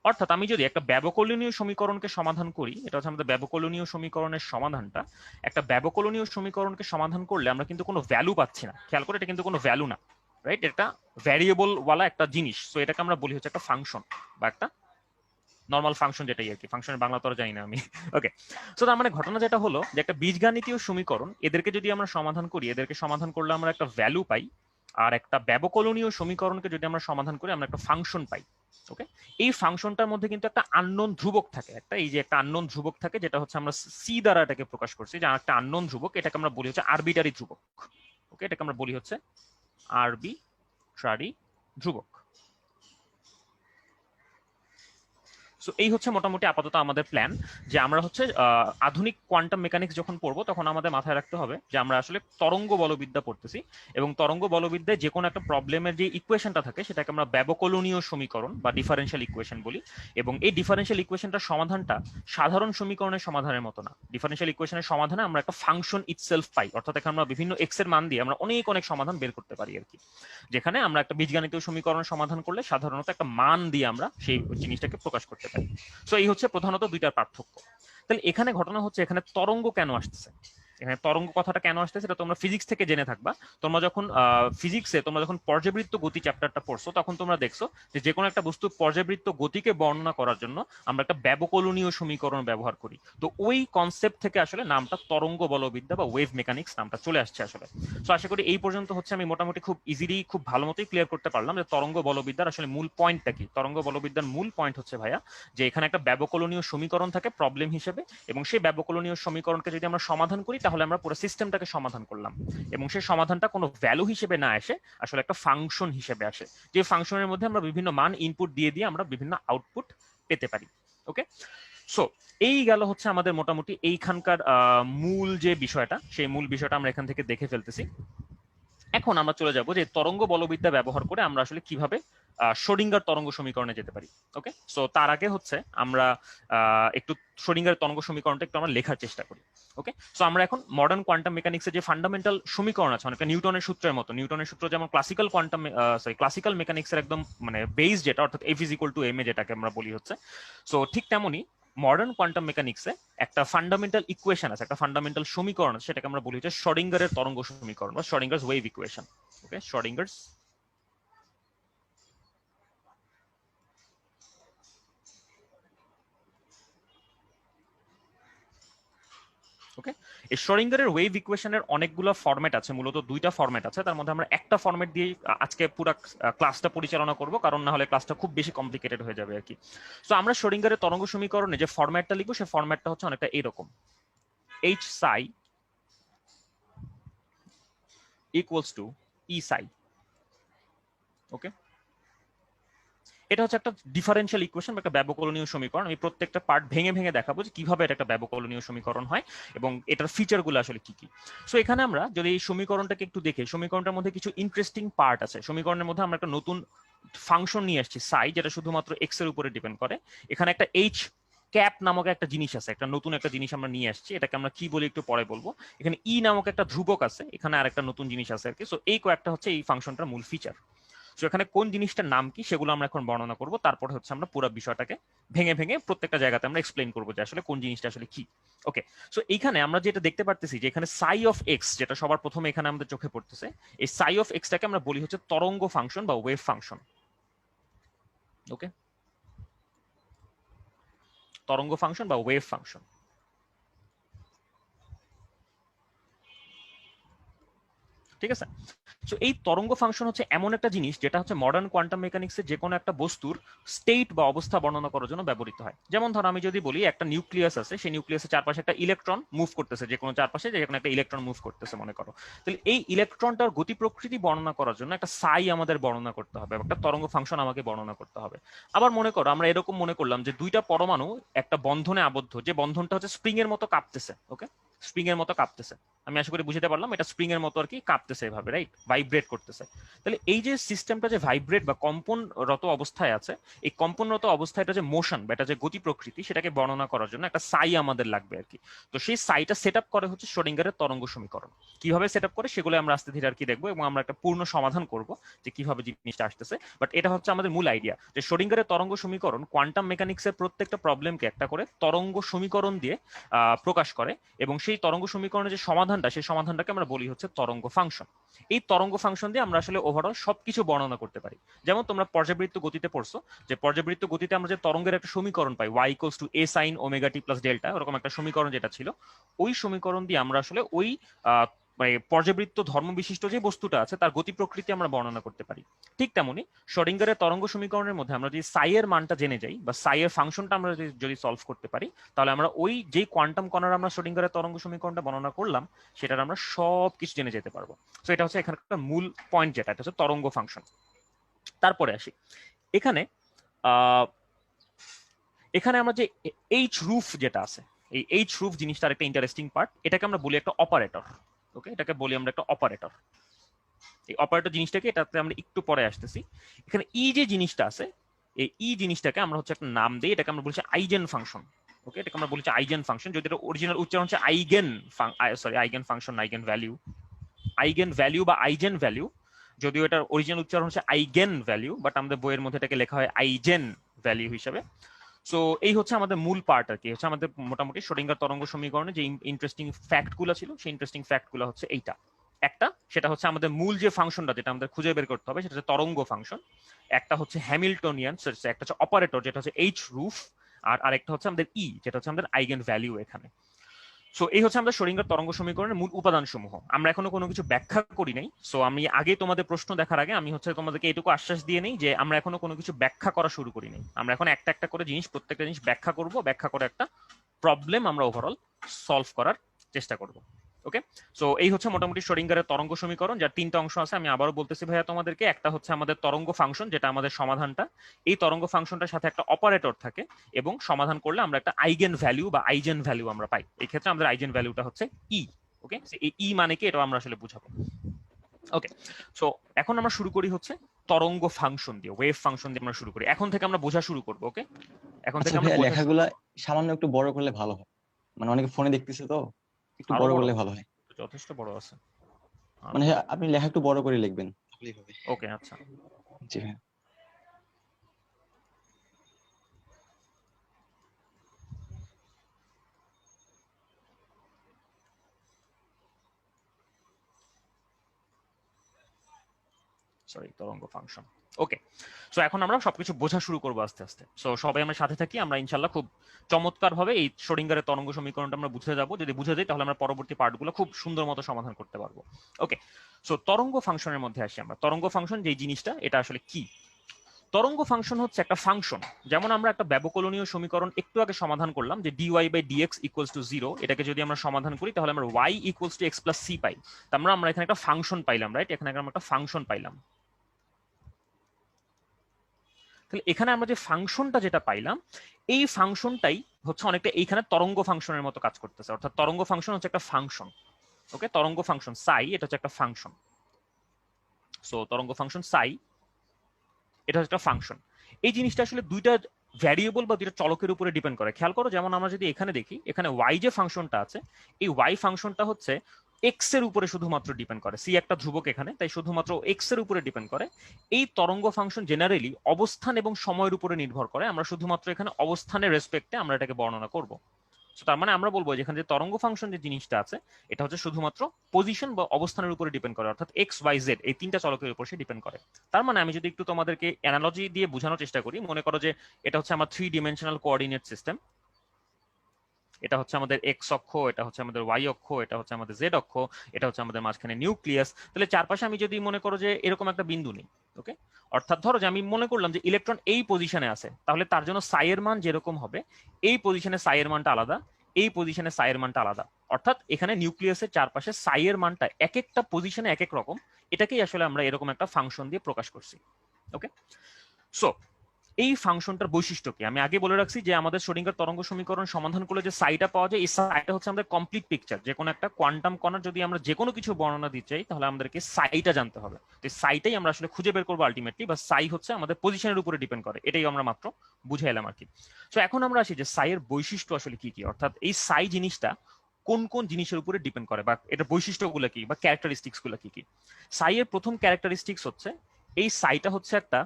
অর্থাৎ আমি যদি একটা ব্যবকলনীয় সমীকরণকে সমাধান করি, এটা হচ্ছে আমাদের ব্যবকলনীয় সমীকরণের সমাধানটা। একটা ব্যবকলনীয় সমীকরণকে সমাধান করলে আমরা কিন্তু কোনো ভ্যালু পাচ্ছি না, খেয়াল করে, এটা কিন্তু কোনো ভ্যালু না, রাইট? এটা ভ্যারিয়েবল ওয়ালা একটা জিনিস, সো এটাকে আমরা বলি হচ্ছে একটা ফাংশন বা একটা নর্মাল ফাংশন, যেটাই আর কি, ফাংশনের বাংলা তো আর জানি না আমি। ওকে, সো তার মানে ঘটনা যেটা হলো যে একটা বীজগাণিতীয় সমীকরণ, এদেরকে যদি আমরা সমাধান করি, এদেরকে সমাধান করলে আমরা একটা ভ্যালু পাই, আর একটা ব্যবকলনীয় সমীকরণকে যদি আমরা সমাধান করি আমরা একটা ফাংশন পাই। ওকে, এই ফাংশনটার মধ্যে কিন্তু একটা আননোন ধ্রুবক থাকে, একটা এই যে একটা আননোন ধ্রুবক থাকে, যেটা হচ্ছে আমরা সি দ্বারা এটাকে প্রকাশ করছি, যে একটা আননোন ধ্রুবক, এটাকে আমরা বলি হচ্ছে আরবিটারি ধ্রুবক। ওকে, এটাকে আমরা বলি হচ্ছে আরবিট্রারি ধ্রুবক। সো এই হচ্ছে মোটামুটি আপাতত আমাদের প্ল্যান, যে আমরা হচ্ছে আধুনিক কোয়ান্টাম মেকানিক্স যখন পড়বো তখন আমাদের মাথায় রাখতে হবে যে আমরা আসলে তরঙ্গ বলবিদ্যা পড়তেছি, এবং তরঙ্গ বলবিদ্যায় যে কোনো একটা প্রবলেমের যে ইকুয়েশনটা থাকে সেটাকে আমরা ব্যবকলনীয় সমীকরণ বা ডিফারেনশিয়াল ইকুয়েশন বলি, এবং এই ডিফারেনশিয়াল ইকুয়েশনটার সমাধানটা সাধারণ সমীকরণের সমাধানের মতো না। ডিফারেনশিয়াল ইকুয়েশনের সমাধানে আমরা একটা ফাংশন ইটসেলফ পাই, অর্থাৎ এখানে আমরা বিভিন্ন এক্স এর মান দিয়ে আমরা অনেক অনেক সমাধান বের করতে পারি আর কি, যেখানে আমরা একটা বীজগাণিতীয় সমীকরণ সমাধান করলে সাধারণত একটা মান দিয়ে আমরা সেই জিনিসটাকে প্রকাশ করতে পারি। সো এই হচ্ছে প্রধানত দুইটার পার্থক্য। তাহলে এখানে ঘটনা হচ্ছে এখানে তরঙ্গ কেন আসতেছে, এখানে তরঙ্গ কথাটা কেন আসতেছে সেটা তোমরা ফিজিক্স থেকে জেনে থাকবা। তোমরা যখন ফিজিক্সে তোমরা যখন পর্যাবৃত্ত গতি চ্যাপ্টারটা পড়ছো তখন তোমরা দেখছো যে কোনো একটা বস্তু পর্যাবৃত্ত গতিকে বর্ণনা করার জন্য আমরা একটা ব্যবকলনীয় সমীকরণ ব্যবহার করি। তো ওই কনসেপ্ট থেকে আসলে নামটা তরঙ্গ বলবিদ্যা বা ওয়েভ মেকানিক্স নামটা চলে আসছে আসলে। তো আশা করি এই পর্যন্ত হচ্ছে আমি মোটামুটি খুব ইজিলি খুব ভালো মতোই ক্লিয়ার করতে পারলাম যে তরঙ্গ বলবিদ্যার আসলে মূল পয়েন্টটা কি। তরঙ্গ বলবিদ্যার মূল পয়েন্ট হচ্ছে ভাইয়া যে এখানে একটা ব্যবকলনীয় সমীকরণ থাকে প্রবলেম হিসেবে, এবং সেই ব্যবকলনীয় সমীকরণকে যদি আমরা সমাধান করি তাহলে আমরা পুরো সিস্টেমটাকে সমাধান করলাম, এবং সেই সমাধানটা কোনো ভ্যালু হিসেবে না আসে, আসলে একটা ফাংশন হিসেবে আসে, যে ফাংশনের মধ্যে আমরা বিভিন্ন মান ইনপুট দিয়ে দিয়ে আমরা বিভিন্ন আউটপুট পেতে পারি। ওকে, সো এই গেল হচ্ছে আমাদের মোটামুটি এইখানকার মূল যে বিষয়টা, সেই মূল বিষয়টা আমরা এখান থেকে দেখে ফেলতেছি। এখন আমরা চলে যাব যে তরঙ্গ বলবিদ্যা ব্যবহার করে আমরা আসলে কিভাবে শ্রোডিঙ্গার তরঙ্গ সমীকরণে যেতে পারি। ওকে, সো তার আগে হচ্ছে আমরা একটু শ্রোডিঙ্গার তরঙ্গ সমীকরণটা একটু আমরা লেখার চেষ্টা করি। ওকে, সো আমরা এখন মডার্ন কোয়ান্টাম মেকানিক্সের যে ফান্ডামেন্টাল সমীকরণ আছে অনেকটা নিউটনের সূত্রের মতো, নিউটনের সূত্র যেমন ক্লাসিক্যাল কোয়ান্টাম ক্লাসিক্যাল মেকানিক্সের একদম মানে বেস যেটা, অর্থাৎ F is equal to m a যেটাকে আমরা বলি হচ্ছে, সো ঠিক তেমনই মডার্ন কোয়ান্টাম মেকানিক্সে একটা ফান্ডামেন্টাল ইকুয়েশন আছে, একটা ফান্ডামেন্টাল সমীকরণ আছে, সেটাকে আমরা বলি হচ্ছে শ্রোডিঙ্গারের তরঙ্গ সমীকরণ বা শ্রোডিঙ্গারস ওয়েভ ইকুয়েশন। ওকে, শ্রোডিঙ্গারস ওকে, এই শ্রোডিঙ্গারের ওয়েভ ইকুয়েশনের অনেকগুলো ফরম্যাট আছে, মূলত দুইটা ফরম্যাট আছে, তার মধ্যে আমরা একটা ফরম্যাট দিয়ে আজকে পুরো ক্লাসটা পরিচালনা করব, কারণ না হলে ক্লাসটা খুব বেশি কমপ্লিকেটেড হয়ে যাবে আর কি। সো আমরা শ্রোডিঙ্গারের তরঙ্গ সমীকরণে যে ফরম্যাটটা লিখবো সেই ফরম্যাটটা হচ্ছে অনেকটা এরকম, এইচ সাই ইকুয়ালস টু ই সাই। ওকে, এটা হচ্ছে একটা ডিফারেনশিয়াল ইকুয়েশন বা একটা ব্যবকলনীয় সমীকরণ। আমি প্রত্যেকটা পার্ট ভেঙে ভেঙে দেখাবো যে কিভাবে এটা একটা ব্যবকলনীয় সমীকরণ হয় এবং এটার ফিচারগুলো আসলে কি কি। সো এখানে আমরা যদি এই সমীকরণটাকে একটু দেখি, সমীকরণটার মধ্যে কিছু ইন্টারেস্টিং পার্ট আছে। সমীকরণের মধ্যে আমরা একটা নতুন ফাংশন নিয়ে আসছি সাই, যেটা শুধুমাত্র এক্স এর উপরে ডিপেন্ড করে। এখানে একটা এইচ ক্যাপ নামক একটা জিনিস আছে, একটা নতুন একটা জিনিস আমরা নিয়ে আসছি, এটাকে আমরা কি বলি একটু পরে বলবো। এখানে ই নামক একটা ধ্রুবক আছে, এখানে আর একটা নতুন জিনিস আছে আর কি। সো এই কয়েকটা হচ্ছে এই ফাংশনটার মূল ফিচার। সো এখানে কোন জিনিসটার নাম কি সেগুলো আমরা এখন বর্ণনা করব, তারপরে হচ্ছে আমরা পুরো বিষয়টাকে ভেঙে ভেঙে প্রত্যেকটা জায়গাতে আমরা এক্সপ্লেইন করবো যে আসলে কোন জিনিসটা আসলে কি। ওকে, সো এইখানে আমরা যেটা দেখতে পারতেছি যে এখানে সাই অফ এক্স, যেটা সবার প্রথমে এখানে আমাদের চোখে পড়তেছে, এই সাই অফ এক্সটাকে আমরা বলি হচ্ছে তরঙ্গ ফাংশন বা ওয়েভ ফাংশন। ওকে, তরঙ্গ ফাংশন বা ওয়েভ ফাংশন। ঠিক আছে, সো এই তরঙ্গ ফাংশন হচ্ছে এমন একটা জিনিস যেটা হচ্ছে মডার্ন কোয়ান্টাম মেকানিক্সে যে কোনো একটা বস্তুর স্টেট বা অবস্থা বর্ণনা করার জন্য ব্যবহৃত হয়। যেমন ধর আমি যদি বলি একটা নিউক্লিয়াস আছে, সেই নিউক্লিয়াসের চারপাশে একটা ইলেকট্রন মুভ করতেছে, যে কোনো চারপাশে যে কোনো একটা ইলেকট্রন মুভ করতেছে মনে করো, তাহলে এই ইলেকট্রনটার গতি প্রকৃতি বর্ণনা করার জন্য একটা সাই আমাদের বর্ণনা করতে হবে, একটা তরঙ্গ ফাংশন আমাকে বর্ণনা করতে হবে। আবার মনে করো আমরা এরকম মনে করলাম যে দুইটা পরমাণু একটা বন্ধনে আবদ্ধ, যে বন্ধনটা হচ্ছে স্প্রিং এর মতো কাঁপতেছে। ওকে, স্প্রিং এর মতো কাঁপতেছে। আমি আশা করি বুঝতে পারলাম, এটা স্প্রিং এর মতো আর কি কাঁপতেছে এভাবে, রাইট, ভাইব্রেট করতেছে। তাহলে এই যে সিস্টেমটা যে ভাইব্রেট বা কম্পনরত অবস্থায় আছে, এই কম্পনরত অবস্থায় এটা যে মোশন বা এটা যে গতি প্রকৃতি, সেটাকে বর্ণনা করার জন্য একটা সাই আমাদের লাগবে আর কি। তো সেই সাইটা সেট আপ করে হচ্ছে শ্রোডিঙ্গারের তরঙ্গ সমীকরণ। কিভাবে সেট আপ করে সেগুলো আমরা আস্তে ধীরে আর কি দেখবো, এবং আমরা একটা পূর্ণ সমাধান করব যে কিভাবে জিনিসটা আসতেছে। বাট এটা হচ্ছে আমাদের মূল আইডিয়া, যে শ্রোডিঙ্গারের তরঙ্গ সমীকরণ কোয়ান্টাম মেকানিক্সের প্রত্যেকটা প্রবলেমকে একটা করে তরঙ্গ সমীকরণ দিয়ে প্রকাশ করে, এবং সেই তরঙ্গ সমীকরণের যে সমাধানটা, সেই সমাধানটাকে আমরা বলি হচ্ছে তরঙ্গ ফাংশন। এই তরঙ্গ ফাংশন দিয়ে আমরা আসলে ওভারঅল সবকিছু বর্ণনা করতে পারি। যেমন তোমরা পর্যাবৃত্ত গতিতে পড়ছো, যে পর্যাবৃত্ত গতিতে আমরা যে তরঙ্গের একটা সমীকরণ পাই, y equals to a sin omega t plus delta, ওরকম একটা সমীকরণ যেটা ছিল, ওই সমীকরণ দিয়ে আমরা আসলে ওই মানে পর্যাবৃত্ত ধর্ম বিশিষ্ট যে বস্তুটা আছে তার গতি প্রকৃতি আমরা বর্ণনা করতে পারি। ঠিক তেমনি শ্রোডিঙ্গারের তরঙ্গ সমীকরণের মধ্যে আমরা যদি সাই এর মানটা জেনে যাই বা সাই এর ফাংশনটা আমরা যদি সলভ করতে পারি, তাহলে আমরা ওই যে কোয়ান্টাম কণার আমরা শ্রোডিঙ্গারের তরঙ্গ সমীকরণটা বর্ণনা করলাম, সেটার আমরা সব কিছু জেনে যেতে পারবো। তো এটা হচ্ছে এখানকার মূল পয়েন্ট, যেটা এটা হচ্ছে তরঙ্গ ফাংশন। তারপরে আসি এখানে এখানে আমরা যে এইচ রুফ যেটা আছে, এই এইচ রুফ জিনিসটার একটা ইন্টারেস্টিং পার্ট, এটাকে আমরা বলি একটা অপারেটর। ওকে, এটাকে বলি আমরা একটা অপারেটর। এই অপারেটর জিনিসটাকে, এটাতে আমরা একটু পরে আসতেছি। এখানে ই যে জিনিসটা আছে, এই ই জিনিসটাকে আমরা হচ্ছে একটা নাম দিই, এটাকে আমরা বলছি আইজেন ফাংশন। ওকে, এটাকে আমরা বলছি আইজেন ফাংশন, যদি এটা অরিজিনাল উচ্চারণ হচ্ছে eigen, sorry eigen function, eigen value, eigen value বা আইজেন ভ্যালু। যদিও এটার অরিজিনাল উচ্চারণ হচ্ছে আইগেন ভ্যালু, বাট আমাদের বইয়ের মধ্যে এটাকে লেখা হয় আইজেন ভ্যালু হিসাবে। সো এই হচ্ছে আমাদের মূল পার্ট আর কি, হচ্ছে আমাদের মোটামুটি শ্রোডিঙ্গার তরঙ্গ সমীকরণে যে ইন্টারেস্টিং ফ্যাক্ট গুলো ছিল, সেই ইন্টারেস্টিং ফ্যাক্ট গুলো হচ্ছে এইটা একটা। সেটা হচ্ছে আমাদের মূল যে ফাংশনটা, যেটা আমাদের খুঁজে বের করতে হবে, সেটা হচ্ছে তরঙ্গ ফাংশন। একটা হচ্ছে হ্যামিল্টনিয়ান, একটা হচ্ছে অপারেটর যেটা হচ্ছে এইচ রুফ, আর আরেকটা হচ্ছে আমাদের ই, যেটা হচ্ছে আমাদের আইগেন ভ্যালু এখানে। সো এই হচ্ছে আমাদের শ্রোডিঙ্গার তরঙ্গ সমীকরণের মূল উপাদান সমূহ। আমরা এখনো কোনো কিছু ব্যাখ্যা করি নাই। সো আমি আগে তোমাদের প্রশ্ন দেখার আগে আমি হচ্ছে তোমাদেরকে এটুকু আশ্বাস দিয়ে নেই যে আমরা এখনো কোনো কিছু ব্যাখ্যা করা শুরু করি নাই। আমরা এখন একটা একটা করে জিনিস, প্রত্যেকটা জিনিস ব্যাখ্যা করব, ব্যাখ্যা করে একটা প্রবলেম আমরা ওভারঅল সলভ করার চেষ্টা করব। ওকে, সো এই হচ্ছে মোটামুটি শ্রোডিঙ্গারের তরঙ্গ সমীকরণ, যার তিনটা অংশ আছে। আমি আবারও বলতেছি ভাইয়া তোমাদেরকে, একটা হচ্ছে আমাদের তরঙ্গ ফাংশন, যেটা আমাদের সমাধানটা। এই তরঙ্গ ফাংশনটার সাথে একটা অপারেটর থাকে, এবং সমাধান করলে আমরা একটা আইগেন ভ্যালু বা আইজেন ভ্যালু আমরা পাই। এই ক্ষেত্রে আমাদের আইজেন ভ্যালুটা হচ্ছে ই। ওকে, এই ই মানে কি, এটা আমরা আসলে বুঝাবো। ওকে, সো এখন আমরা শুরু করি হচ্ছে তরঙ্গ ফাংশন দিয়ে, ওয়েভ ফাংশন দিয়ে আমরা শুরু করি। এখন থেকে আমরা বোঝা শুরু করবো। ওকে, এখন থেকে আচ্ছা আমরা ভাইয়া, বোঝা লেখাগুলা সামান্য একটু বড় করলে ভালো হয়, মানে অনেকে ফোনে দেখতেছে তো, একটু আরো বড় বড়, করলে ভালো হয়। যথেষ্ট বড় আছে, আরো মানে বড়। আপনি লেখা একটু বড় করে লিখবেন, তাহলেই হবে। ওকে, আচ্ছা। জি হ্যাঁ। সরি, তরঙ্গ ফাংশন। ওকে, সো এখন আমরা সবকিছু বোঝা শুরু করবো আস্তে আস্তে। সো সবাই আমরা সাথে থাকি, আমরা ইনশাল্লাহ খুব চমৎকার ভাবে এই শ্রোডিঙ্গারের তরঙ্গ সমীকরণটা আমরা বুঝে যাবো। যদি বুঝে যাই তাহলে আমরা পরবর্তী পার্টগুলো খুব সুন্দর মতো সমাধান করতে পারবো। ওকে, সো তরঙ্গ ফাংশনের মধ্যে আসি আমরা। তরঙ্গ ফাংশন যে জিনিসটা, এটা আসলে কি? তরঙ্গ ফাংশন হচ্ছে একটা ফাংশন। যেমন আমরা একটা ব্যবকলনীয় সমীকরণ একটু আগে সমাধান করলাম, যে dy by dx equals to 0, এটাকে যদি আমরা সমাধান করি তাহলে আমরা y equals to x plus c পাই। তার মানে আমরা এখানে একটা ফাংশন পাইলাম, রাইট? এখানে আমরা একটা ফাংশন পাইলাম। তাহলে এখানে আমরা যে ফাংশনটা যেটা পাইলাম, এই ফাংশনটাই হচ্ছে অনেকটা এইখানে তরঙ্গ ফাংশনের মতো কাজ করতেছে। অর্থাৎ তরঙ্গ ফাংশন হচ্ছে একটা ফাংশন। ওকে, তরঙ্গ ফাংশন সাই, এটা হচ্ছে একটা ফাংশন। সো তরঙ্গ ফাংশন সাই, এটা হচ্ছে একটা ফাংশন। এই জিনিসটা আসলে দুইটা ভ্যারিয়েবল বা দুইটা চলকের উপরে ডিপেন্ড করে। খেয়াল করো, যেমন আমরা যদি এখানে দেখি, এখানে ওয়াই যে ফাংশনটা আছে, এই ওয়াই ফাংশনটা হচ্ছে এক্স এর উপরে শুধুমাত্র ডিপেন্ড করে। সি একটা ধ্রুবক এখানে, তাই শুধুমাত্র এক্স এর উপরে ডিপেন্ড করে। এই তরঙ্গ ফাংশন জেনারেলি অবস্থান এবং সময়ের উপরে নির্ভর করে। আমরা শুধুমাত্র এখানে অবস্থানের রেসপেক্টে আমরা এটাকে বর্ণনা করব। তার মানে আমরা বলবো যেখানে যে তরঙ্গ ফাংশন যে জিনিসটা আছে, এটা হচ্ছে শুধুমাত্র পজিশন বা অবস্থানের উপরে ডিপেন্ড করে, অর্থাৎ এক্স ওয়াই জেড এই তিনটা চলকের উপর সে ডিপেন্ড করে। তার মানে আমি যদি একটু তোমাদেরকে অ্যানালজি দিয়ে বোঝানোর চেষ্টা করি, মনে করো যে এটা হচ্ছে আমার 3 ডিমেনশনাল কোঅর্ডিনেট সিস্টেম। এটা হচ্ছে আমাদের এক্স অক্ষ, এটা হচ্ছে আমাদের ওয়াই অক্ষ, এটা হচ্ছে আমাদের জেড অক্ষ, এটা হচ্ছে আমাদের মাঝখানে নিউক্লিয়াস। তাহলে চারপাশে আমি যদি মনে করো যে এরকম একটা বিন্দু নেই, ওকে, অর্থাৎ ধরো যে আমি মনে করলাম যে ইলেকট্রন এই পজিশনে আছে, তাহলে তার জন্য সাই এর মান যেরকম হবে, এই পজিশনে সাই এর মানটা আলাদা, এই পজিশনে সাই এর মানটা আলাদা। অর্থাৎ এখানে নিউক্লিয়াসের চারপাশে সাই এর মানটা এক একটা পজিশনে এক এক রকম। এটাকেই আসলে আমরা এরকম একটা ফাংশন দিয়ে প্রকাশ করছি। ওকে, সো এই ফাংশনটার বৈশিষ্ট্য কি? আমি আগে বলে রাখছি যে আমাদের শ্রোডিঙ্গার তরঙ্গ সমীকরণ সমাধান করলে যে সাইটা পাওয়া যায়, এই সাইটা হচ্ছে আমাদের কমপ্লিট পিকচার। যে কোনো একটা কোয়ান্টাম কণার যদি আমরা যে কোনো কিছু বর্ণনা দিতে চাই তাহলে আমাদেরকে সাইটা জানতে হবে। তো সাইটাই আমরা আসলে খুঁজে বের করবো আলটিমেটলি, বা সাই হচ্ছে আমাদের পজিশনের উপরে ডিপেন্ড করে, এটাই আমরা মাত্র বুঝাইলাম আর কি। তো এখন আমরা আসি যে সাইয়ের বৈশিষ্ট্য আসলে কি কি, অর্থাৎ এই সাই জিনিসটা কোন কোন জিনিসের উপরে ডিপেন্ড করে, বা এটার বৈশিষ্ট্যগুলো কি বা ক্যারেক্টারিস্টিক্স গুলো কি কি। সাইয়ের প্রথম ক্যারেক্টারিস্টিক্স হচ্ছে এই সাইটা হচ্ছে একটা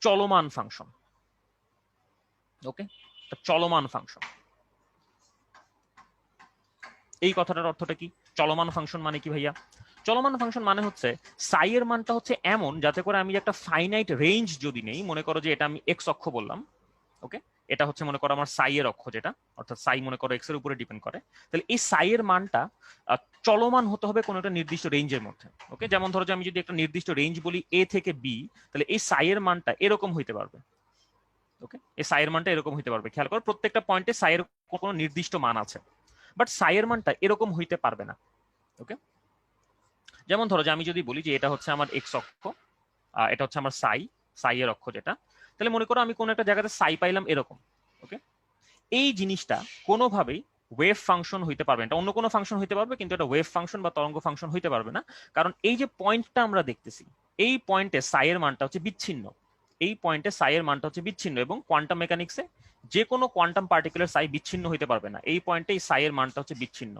চলমান ফাংশন। ওকে, চলমান ফাংশন। এই কথাটার অর্থটা কি? চলমান ফাংশন মানে কি ভাইয়া? চলমান ফাংশন মানে হচ্ছে সাই এর মানটা হচ্ছে এমন যাতে করে আমি একটা ফাইনাইট রেঞ্জ যদি নেই, মনে করো যে এটা আমি এক্স অক্ষ বললাম, ওকে, এটা হচ্ছে মনে করো আমার সাই এর অক্ষ, যেটা অর্থাৎ সাই মনে করো এক্স এর উপরে ডিপেন্ড করে, তাহলে এই সাই এর মানটা চলমান হতে হবে কোনো একটা নির্দিষ্ট রেঞ্জের মধ্যে। ওকে, যেমন ধরো যে আমি যদি একটা নির্দিষ্ট রেঞ্জ বলি এ থেকে বি, তাহলে এই সাই এর মানটা এরকম হইতে পারবে। ওকে, এই সাই এর মানটা এরকম হইতে পারবে। খেয়াল করো প্রত্যেকটা পয়েন্টে সাই এর কোনো নির্দিষ্ট মান আছে, বাট সাই এর মানটা এরকম হইতে পারবে না। ওকে, যেমন ধরো যে আমি যদি বলি যে এটা হচ্ছে আমার এক্স অক্ষ, এটা হচ্ছে আমার সাই এর অক্ষ যেটা, তাহলে মনে করো আমি কোন একটা জায়গাতে সাই পাইলাম এরকম। ওকে, এই জিনিসটা কোনোভাবেই ওয়েভ ফাংশন হইতে পারবে না। এটা অন্য কোনো ফাংশন হইতে পারবে, কিন্তু এটা ওয়েভ ফাংশন বা তরঙ্গ ফাংশন হইতে পারবে না। কারণ এই যে পয়েন্টটা আমরা দেখতেছি, এই পয়েন্টে সাই এর মানটা হচ্ছে বিচ্ছিন্ন। এই পয়েন্টে সাই এর মানটা হচ্ছে বিচ্ছিন্ন, এবং কোয়ান্টাম মেকানিক্সে যে কোনো কোয়ান্টাম পার্টিকুলার সাই বিচ্ছিন্ন হইতে পারবে না। এই পয়েন্টে এই সাই এর মানটা হচ্ছে বিচ্ছিন্ন।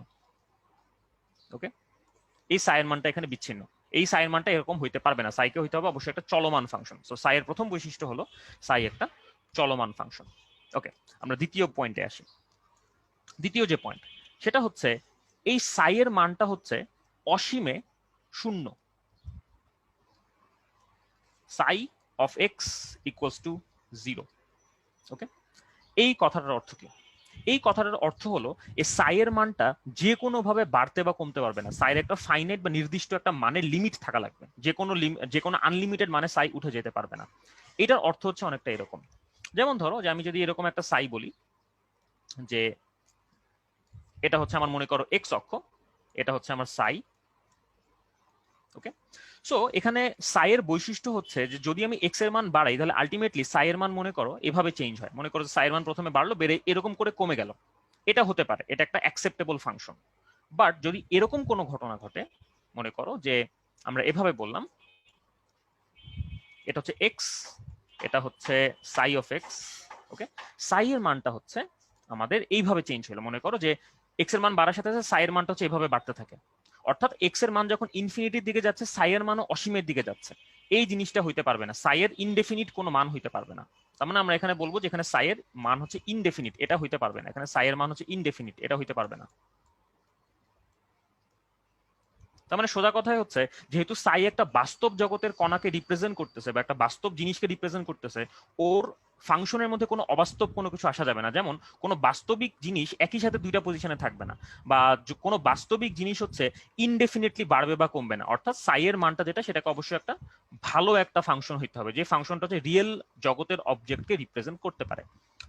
ওকে, এই সাই এর মানটা এখানে বিচ্ছিন্ন, এই সাই এর মানটা এরকম হইতে পারবে না। সাইকে হইতে হবে অবশ্যই একটা চলমান ফাংশন। সো সাই এর প্রথম বৈশিষ্ট্য হলো সাই একটা চলমান ফাংশন। ওকে, আমরা দ্বিতীয় পয়েন্টে আসি। দ্বিতীয় যে পয়েন্ট সেটা হচ্ছে এই সাই এর মানটা হচ্ছে অসীমে শূন্য। সাই অফ এক্স ইকুয়ালস টু 0। ওকে, এই কথাটার অর্থ কি? এই কথাটার অর্থ হলো এই সাই এর মানটা যে কোনো ভাবে বাড়তে বা কমতে পারবে না। সাইয়ের একটা ফাইনাইট বা নির্দিষ্ট একটা মানের লিমিট থাকা লাগবে। যে কোনো আনলিমিটেড মানে সাই উঠে যেতে পারবে না। এটার অর্থ হচ্ছে অনেকটা এরকম, যেমন ধরো যে আমি যদি এরকম একটা সাই বলি যে এটা হচ্ছে আমার মনে করো এক্স অক্ষ, এটা হচ্ছে আমার সাই। ওকে, সো এখানে সাই এর বৈশিষ্ট্য হচ্ছে যে যদি আমি এক্স এর মান বাড়াই তাহলে আলটিমেটলি সাই এর মান মনে করো এভাবে চেঞ্জ হয়। মনে করো সাই এর মান প্রথমে বাড়লো, বেড়ে এরকম করে কমে গেল, এটা হতে পারে, এটা একটা অ্যাকসেপ্টেবল ফাংশন। বাট যদি এরকম কোনো ঘটনা ঘটে, মনে করো যে আমরা এভাবে বললাম এটা হচ্ছে এক্স, এটা হচ্ছে সাই অফ এক্স। ওকে, সাই এর মানটা হচ্ছে আমাদের এইভাবে চেঞ্জ হলো। মনে করো যে এক্স এর মান বাড়ার সাথে সাথে সাই এর মানটা হচ্ছে এইভাবে বাড়তে থাকে, অর্থাৎ এক্স এর মান যখন ইনফিনিটির দিকে যাচ্ছে সাই এর মানও অসীমের দিকে যাচ্ছে। এই জিনিসটা হইতে পারবে না, সাই এর ইনডেফিনিট কোনো মান হইতে পারবে না। তার মানে আমরা এখানে বলবো যে এখানে সাই এর মান হচ্ছে ইনডেফিনিট, এটা হইতে পারবে না। এখানে সাই এর মান হচ্ছে ইনডেফিনিট, এটা হইতে পারবে না। তার মানে সোজা কথাই হচ্ছে যেহেতু সাই একটা বাস্তব জগতের কণাকে রিপ্রেজেন্ট করতেছে বা একটা বাস্তব জিনিসকে রিপ্রেজেন্ট করতেছে, ওর ফাংশনের মধ্যে কোনো অবাস্তব কোনো কিছু আসা যাবে না। যেমন কোনো বাস্তবিক জিনিস একই সাথে দুইটা পজিশনে থাকবে না, বা কোনো বাস্তবিক জিনিস হচ্ছে ইনডেফিনিটলি বাড়বে বা কমবে না। অর্থাৎ সাই এর মানটা যেটা, সেটাকে অবশ্যই একটা ভালো একটা ফাংশন হইতে হবে, যে ফাংশনটা হচ্ছে রিয়েল জগতের অবজেক্টকে রিপ্রেজেন্ট করতে পারে।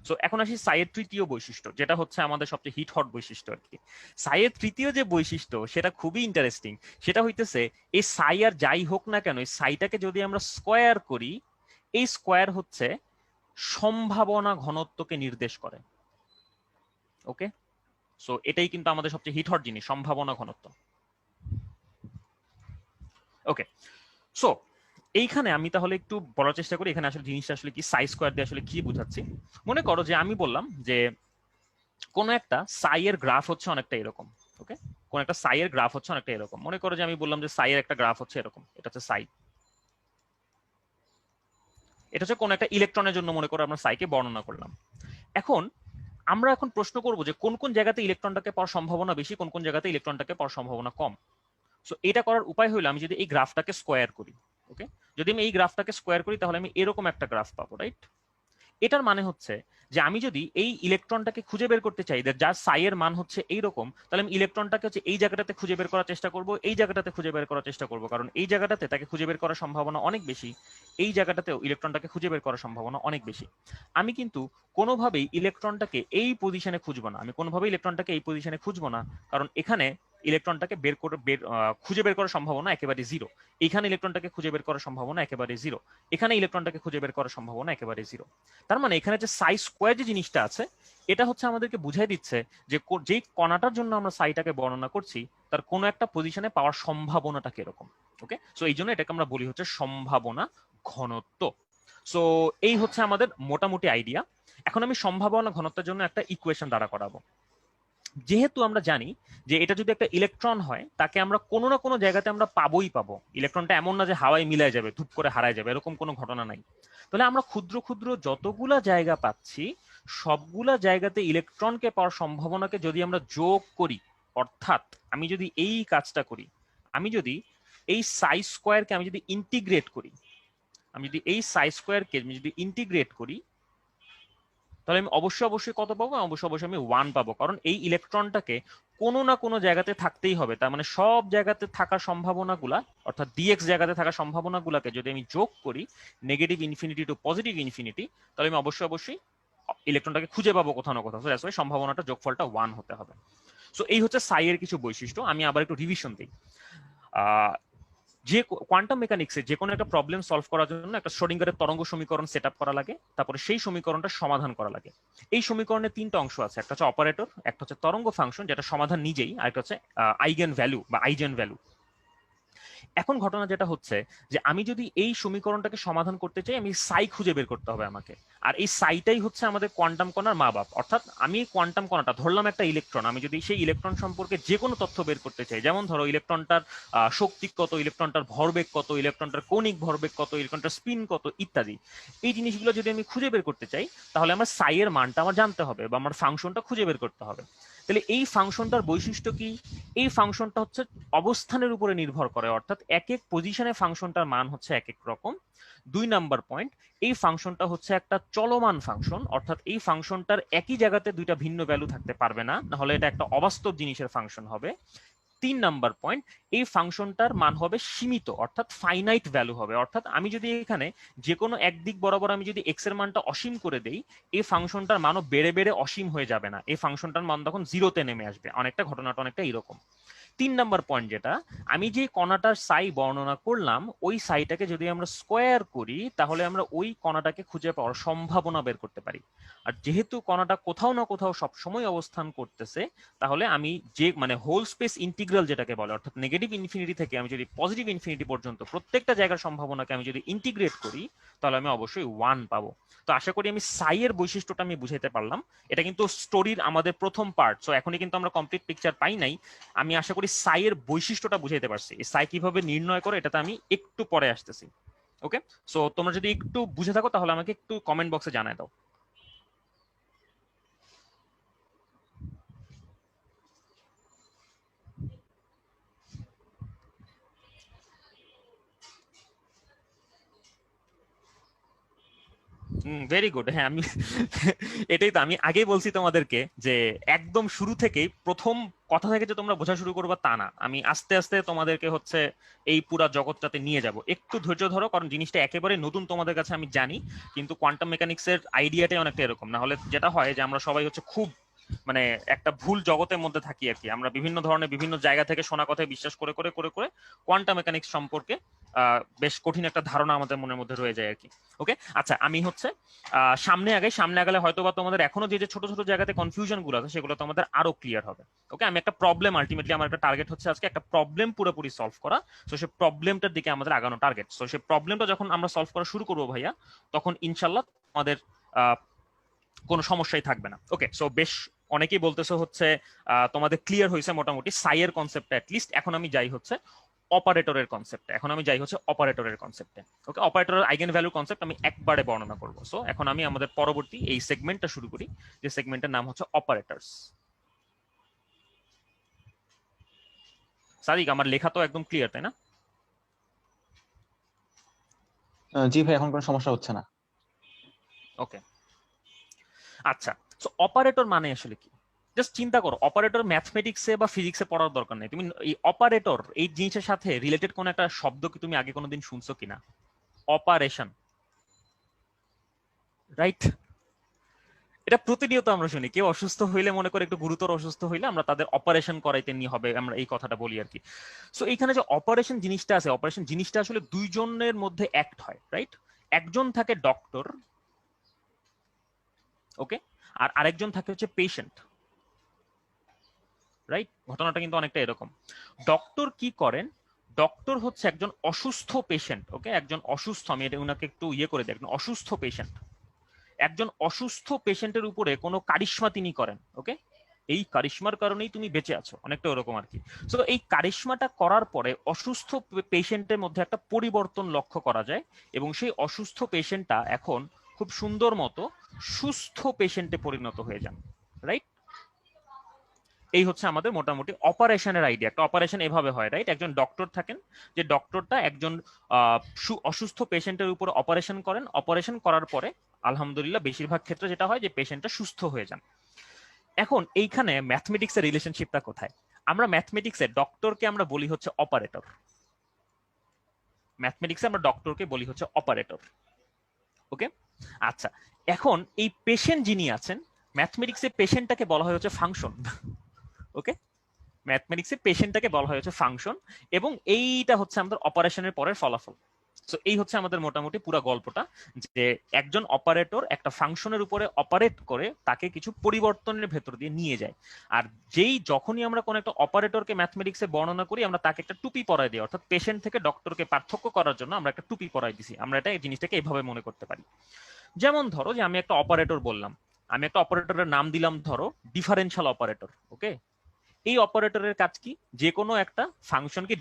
সো এখন আসি সাইয়ের তৃতীয় বৈশিষ্ট্য, যেটা হচ্ছে আমাদের সবচেয়ে হিট হট বৈশিষ্ট্য আর কি। সাইয়ের তৃতীয় যে বৈশিষ্ট্য সেটা খুবই ইন্টারেস্টিং। সেটা হইতেছে এই সাই আর যাই হোক না কেন, এই সাইটাকে যদি আমরা স্কোয়ার করি, এই স্কোয়ার হচ্ছে সম্ভাবনা ঘনত্বকে নির্দেশ করে। ওকে, সো এটাই কিন্তু আমাদের সবচেয়ে হিট হট জিনিস, সম্ভাবনা ঘনত্ব। ওকে, সো এইখানে আমি তাহলে একটু বলার চেষ্টা করি এখানে আসলে জিনিসটা আসলে কি, সাই স্কোয়ার দিয়ে আসলে কি বোঝাচ্ছি। মনে করো যে আমি বললাম যে কোন একটা সাই এর গ্রাফ হচ্ছে অনেকটা এরকম। ওকে, কোন একটা সাই এর গ্রাফ হচ্ছে অনেকটা এরকম। মনে করো যে আমি বললাম যে সাই এর একটা গ্রাফ হচ্ছে এরকম, এটা হচ্ছে সাই। এটা হচ্ছে কোন একটা ইলেকট্রনের জন্য মনে করো আমরা সাইকে বর্ণনা করলাম। এখন আমরা এখন প্রশ্ন করব যে কোন কোন জায়গাতে ইলেকট্রনটাকে পাওয়ার সম্ভাবনা বেশি, কোন কোন জায়গাতে ইলেকট্রনটাকে পাওয়ার সম্ভাবনা কম। সো এটা করার উপায় হলো আমি যদি এই গ্রাফটাকে স্কোয়ার করি। ওকে, যদি আমি এই গ্রাফটাকে স্কোয়ার করি তাহলে আমি এরকম একটা গ্রাফ পাবো, রাইট? এটার মানে হচ্ছে যে আমি যদি এই ইলেকট্রনটাকে খুঁজে বের করতে চাই যার সাই এর মান হচ্ছে এইরকম, তাহলে আমি ইলেকট্রনটাকে হচ্ছে এই জায়গাটাতে খুঁজে বের করার চেষ্টা করব, এই জায়গাটাতে খুঁজে বের করার চেষ্টা করব, কারণ এই জায়গাটাতে তাকে খুঁজে বের করার সম্ভাবনা অনেক বেশি, এই জায়গাটাতেও ইলেকট্রনটাকে খুঁজে বের করার সম্ভাবনা অনেক বেশি। আমি কিন্তু কোনোভাবেই ইলেকট্রনটাকে এই পজিশনে খুঁজবো না, আমি কোনোভাবেই ইলেকট্রনটাকে এই পজিশনে খুঁজবো না, কারণ এখানে ইলেকট্রনটাকে খুঁজে বের করার সম্ভাবনা একেবারে জিরো। এখানে ইলেকট্রনটাকে খুঁজে বের করার সম্ভাবনা একেবারে জিরো। এখানে ইলেকট্রনটাকে খুঁজে বের করার সম্ভাবনা একেবারে জিরো। তার মানে এখানে যে সাই স্কোয়ার যে জিনিসটা আছে, এটা হচ্ছে আমাদেরকে বুঝাই দিচ্ছে যে যেই কণাটার জন্য আমরা সাইটাকে বর্ণনা করছি তার কোনো একটা পজিশনে পাওয়ার সম্ভাবনাটা কিরকম। ওকে, সো এই জন্য এটাকে আমরা বলি হচ্ছে সম্ভাবনা ঘনত্ব। সো এই হচ্ছে আমাদের মোটামুটি আইডিয়া। এখন আমি সম্ভাবনা ঘনত্বের জন্য একটা ইকুয়েশন দ্বারা করাবো। যেহেতু আমরা জানি যে এটা যদি একটা ইলেকট্রন হয়, তাকে আমরা কোনো না কোনো জায়গাতে আমরা পাবোই পাবো। ইলেকট্রনটা এমন না যে হাওয়ায় মিলাই যাবে, ধূপ করে হারায় যাবে, এরকম কোনো ঘটনা নাই। তাহলে আমরা ক্ষুদ্র ক্ষুদ্র যতগুলা জায়গা পাচ্ছি, সবগুলা জায়গাতে ইলেকট্রনকে পাওয়ার সম্ভাবনাকে যদি আমরা যোগ করি, অর্থাৎ আমি যদি এই কাজটা করি, আমি যদি এই সাই স্কোয়ারকে আমি যদি ইন্টিগ্রেট করি, আমি যদি এই সাই স্কোয়ারকে আমি যদি ইন্টিগ্রেট করি, তাহলে আমি অবশ্যই কত পাবো? অবশ্যই আমি 1 পাবো, কারণ এই ইলেকট্রনটাকে কোনো না কোনো জায়গাতে থাকতেই হবে। তার মানে সব জায়গাতে থাকার সম্ভাবনাগুলা, অর্থাৎ ডিএক্স জায়গাতে থাকার সম্ভাবনাগুলাকে যদি আমি যোগ করি negative infinity two positive infinity, তাহলে আমি অবশ্যই ইলেকট্রনটাকে খুঁজে পাবো কোথাও না কোথাও। দ্যাটস ওয়াই সম্ভাবনাটা যোগফলটা 1 হতে হবে। সো এই হচ্ছে সাই এর কিছু বৈশিষ্ট্য। আমি আবার একটু রিভিশন দিই। যে কোয়ান্টাম মেকানিক্সে যে কোনো একটা প্রবলেম সলভ করার জন্য একটা শ্রোডিঙ্গারের তরঙ্গ সমীকরণ সেট আপ করা লাগে, তারপরে সেই সমীকরণটা সমাধান করা লাগে। এই সমীকরণের 3টা অংশ আছে, একটা হচ্ছে অপারেটর, একটা হচ্ছে তরঙ্গ ফাংশন যেটা সমাধান নিজেই, আর একটা হচ্ছে আইগেন ভ্যালু বা আইজেন ভ্যালু। এখন ঘটনা যেটা হচ্ছে যে আমি যদি এই সমীকরণটাকে সমাধান করতে চাই, আমি সাই খুঁজে বের করতে হবে আমাকে। আর এই সাইটাই হচ্ছে আমাদের কোয়ান্টাম কণার মা বাপ। অর্থাৎ আমি কোয়ান্টাম কণাটা ধরলাম একটা ইলেকট্রন, আমি যদি সেই ইলেকট্রন সম্পর্কে যে কোনো তথ্য বের করতে চাই, যেমন ধরো ইলেকট্রনটার শক্তি কত, ইলেকট্রনটার ভরবেগ কত, ইলেকট্রনটার কৌণিক ভরবেগ কত, ইলেকট্রনটার স্পিন কত ইত্যাদি, এই জিনিসগুলো যদি আমি খুঁজে বের করতে চাই, তাহলে আমার সাই এর মানটা আমার জানতে হবে বা আমার ফাংশনটা খুঁজে বের করতে হবে। তাহলে এই ফাংশনটার বৈশিষ্ট্য কি? এই ফাংশনটা হচ্ছে অবস্থানের উপরে নির্ভর করে, অর্থাৎ এক এক পজিশনে ফাংশনটার মান হচ্ছে এক এক রকম। 2 নাম্বার পয়েন্ট, এই ফাংশনটা হচ্ছে একটা চলমান ফাংশন, অর্থাৎ এই ফাংশনটার একই জায়গাতে দুইটা ভিন্ন ভ্যালু থাকতে পারবে না, নাহলে এটা একটা অবাস্তব জিনিসের ফাংশন হবে। 3 নাম্বার পয়েন্ট, এই ফাংশনটার মান হবে সীমিত, অর্থাৎ ফাইনাইট ভ্যালু হবে। অর্থাৎ আমি যদি এখানে যে কোনো একদিক বরাবর আমি যদি এক্স এর মানটা অসীম করে দেই, এই ফাংশনটার মানও বেড়ে বেড়ে অসীম হয়ে যাবে না, এই ফাংশনটার মান তখন জিরোতে নেমে আসবে। অনেকটা ঘটনাটা অনেকটা এরকম। 3 নাম্বার পয়েন্ট যেটা, আমি যে কণাটার সাই বর্ণনা করলাম, ওই সাইটাকে যদি আমরা স্কোয়ার করি, তাহলে আমরা ওই কণাটাকে খুঁজে পাওয়ার সম্ভাবনা বের করতে পারি। আর যেহেতু কণাটা কোথাও না কোথাও সবসময় অবস্থান করতেছে, তাহলে আমি যে মানে হোল স্পেস ইন্টিগ্রাল যেটাকে বলে, অর্থাৎ নেগেটিভ ইনফিনিটি থেকে আমি যদি পজিটিভ ইনফিনিটি পর্যন্ত প্রত্যেকটা জায়গার সম্ভাবনাকে আমি যদি ইন্টিগ্রেট করি, তাহলে আমি অবশ্যই 1 পাবো। তো আশা করি আমি সাই এর বৈশিষ্ট্যটা আমি বুঝাইতে পারলাম। এটা কিন্তু স্টোরির আমাদের প্রথম পার্ট, সো এখনই কিন্তু আমরা কমপ্লিট পিকচার পাই নাই। আমি আশা করি সাই এর বৈশিষ্ট্যটা বুঝাইতে পারছি। এই সাই কিভাবে নির্ণয় করে এটাতে আমি একটু পরে আসতেছি। ওকে, সো তোমরা যদি একটু বুঝে থাকো তাহলে আমাকে একটু কমেন্ট বক্সে জানায় দাও। Very good. হ্যাঁ, আমি এটাই তো আমি আগেই বলছি তোমাদেরকে যে একদম শুরু থেকেই প্রথম কথা থেকে যে তোমরা বোঝা শুরু করবা তা না, আমি আস্তে আস্তে তোমাদেরকে হচ্ছে এই পুরা জগৎটাতে নিয়ে যাব। একটু ধৈর্য ধরো, কারণ জিনিসটা একেবারে নতুন তোমাদের কাছে আমি জানি, কিন্তু কোয়ান্টাম মেকানিক্সের আইডিয়াটাই অনেকটা এরকম। না হলে যেটা হয় যে আমরা সবাই হচ্ছে খুব মানে একটা ভুল জগতের মধ্যে থাকি আর কি। আমরা বিভিন্ন ধরনের বিভিন্ন জায়গা থেকে শোনা কথায় বিশ্বাস করে করে করে করে কোয়ান্টাম মেকানিক্স সম্পর্কে বেশ কঠিন একটা ধারণা আমাদের মনের মধ্যে রয়ে যায় আর কি। ওকে, আচ্ছা, আমি হচ্ছে সামনে আগালে হয়তো বা তোমাদের এখনো যে যে ছোট ছোট জায়গাতে কনফিউশন গুলো আছে সেগুলো তোমাদের আরো ক্লিয়ার হবে। ওকে, আমি একটা প্রবলেম, আলটিমেটলি আমার একটা টার্গেট হচ্ছে আজকে একটা প্রবলেম পুরোপুরি সলভ করা। তো সেই প্রবলেমটার দিকে আমাদের আগানো টার্গেট। তো সেই প্রবলেমটা যখন আমরা সলভ করা শুরু করবো ভাইয়া, তখন ইনশাল্লাহ আমাদের কোনো সমস্যাই থাকবে না। ওকে, সো বেশ অনেকেই বলতেছে হচ্ছে তোমাদের ক্লিয়ার হয়েছে মোটামুটি সাই এর কনসেপ্টটা অ্যাটলিস্ট। এখন আমি যাই হচ্ছে অপারেটরের কনসেপ্টে। ওকে, অপারেটরের আইগেন ভ্যালু কনসেপ্ট আমি একবারে বর্ণনা করব। সো এখন আমি আমাদের পরবর্তী এই সেগমেন্টটা শুরু করি, যে সেগমেন্টের নাম হচ্ছে অপারেটরস। সাদিক, আমার লেখা তো একদম ক্লিয়ার, তাই না? জি ভাই, এখন কোনো সমস্যা হচ্ছে না। ওকে, আচ্ছা, সো অপারেটর মানে আসলে কি? জাস্ট চিন্তা করো, অপারেটর ম্যাথমেটিক্সে বা ফিজিক্সে পড়ার দরকার নেই। তুমি এই অপারেটর এই জিনিসের সাথে রিলেটেড কোন একটা শব্দ কি তুমি আগে কোনোদিন শুনছো কিনা? Operation, right? এটা প্রতিনিয়ত আমরা শুনি, কেউ অসুস্থ হইলে, মনে করে একটু গুরুতর অসুস্থ হইলে আমরা তাদের অপারেশন করাইতে নিয়ে হবে, আমরা এই কথাটা বলি আর কি। সো এইখানে যে অপারেশন জিনিসটা আছে, অপারেশন জিনিসটা আসলে দুইজনের মধ্যে অ্যাক্ট হয়, রাইট? একজন থাকে ডক্টর, ওকে, আর আরেকজন থাকে হচ্ছে পেশেন্ট, রাইট? ঘটনাটা কিন্তু অনেকটা এরকম। ডক্টর কি করেন? ডক্টর হচ্ছে একজন অসুস্থ পেশেন্ট, ওকে, একজন অসুস্থ, আমি এটা উনাকে একটু ইয়ে করে দিই, একজন অসুস্থ পেশেন্ট, একজন অসুস্থ পেশেন্টের উপরে কোনো কারিশমা তিনি করেন, ওকে, এই কারিশমার কারণেই তুমি বেঁচে আছো, অনেকটা ওরকম আর কি। সো এই কারিশমাটা করার পরে অসুস্থ পেশেন্টের মধ্যে একটা পরিবর্তন লক্ষ্য করা যায়, এবং সেই অসুস্থ পেশেন্টটা এখন খুব সুন্দর মতো সুস্থ পেশেন্টে পরিণত হয়ে যান, রাইট? এই হচ্ছে আমাদের মোটামুটি অপারেশনের আইডিয়া। একটা অপারেশন এভাবে হয়, রাইট? একজন ডক্টর থাকেন, যে ডক্টরটা একজন অসুস্থ পেশেন্টের উপর অপারেশন করেন, অপারেশন করার পরে আলহামদুলিল্লাহ বেশিরভাগ ক্ষেত্রে যেটা হয় যে পেশেন্টটা সুস্থ হয়ে যান। এখন এইখানে ম্যাথমেটিক্সের রিলেশনশিপটা কোথায়? আমরা ম্যাথমেটিক্সে ডক্টরকে আমরা বলি হচ্ছে অপারেটর, ম্যাথমেটিক্সে আমরা ডক্টরকে বলি হচ্ছে অপারেটর, ওকে। আচ্ছা, এখন এই পেশেন্ট যিনি আছেন, ম্যাথমেটিক্সে পেশেন্টটাকে বলা হয় হচ্ছে ফাংশন, ওকে। ম্যাথমেটিক্সে পেশেন্টটাকে বলা হয় হচ্ছে ফাংশন, এবং এইটা হচ্ছে আমাদের অপারেশনের পরের ফলাফল। সো এই হচ্ছে আমাদের মোটামুটি পুরো গল্পটা, যে একজন অপারেটর একটা ফাংশনের উপরে অপারেট করে তাকে কিছু পরিবর্তনের ভেতর দিয়ে নিয়ে যায়। আর যখনই আমরা কোনো একটা অপারেটরকে ম্যাথমেটিক্সে বর্ণনা করি, আমরা তাকে একটা টুপি পরাই দিই, অর্থাৎ পেশেন্ট থেকে ডক্টরকে পার্থক্য করার জন্য আমরা একটা টুপি পরাই দিছি। আমরা এই জিনিসটাকে এইভাবে মনে করতে পারি। যেমন ধরো যে আমি একটা অপারেটর বললাম, আমি একটা অপারেটরের নাম দিলাম ধরো ডিফারেনশিয়াল অপারেটর, ওকে। এই অপারেটরের কাজ কি? যে কোনো একটা ফাংশনকে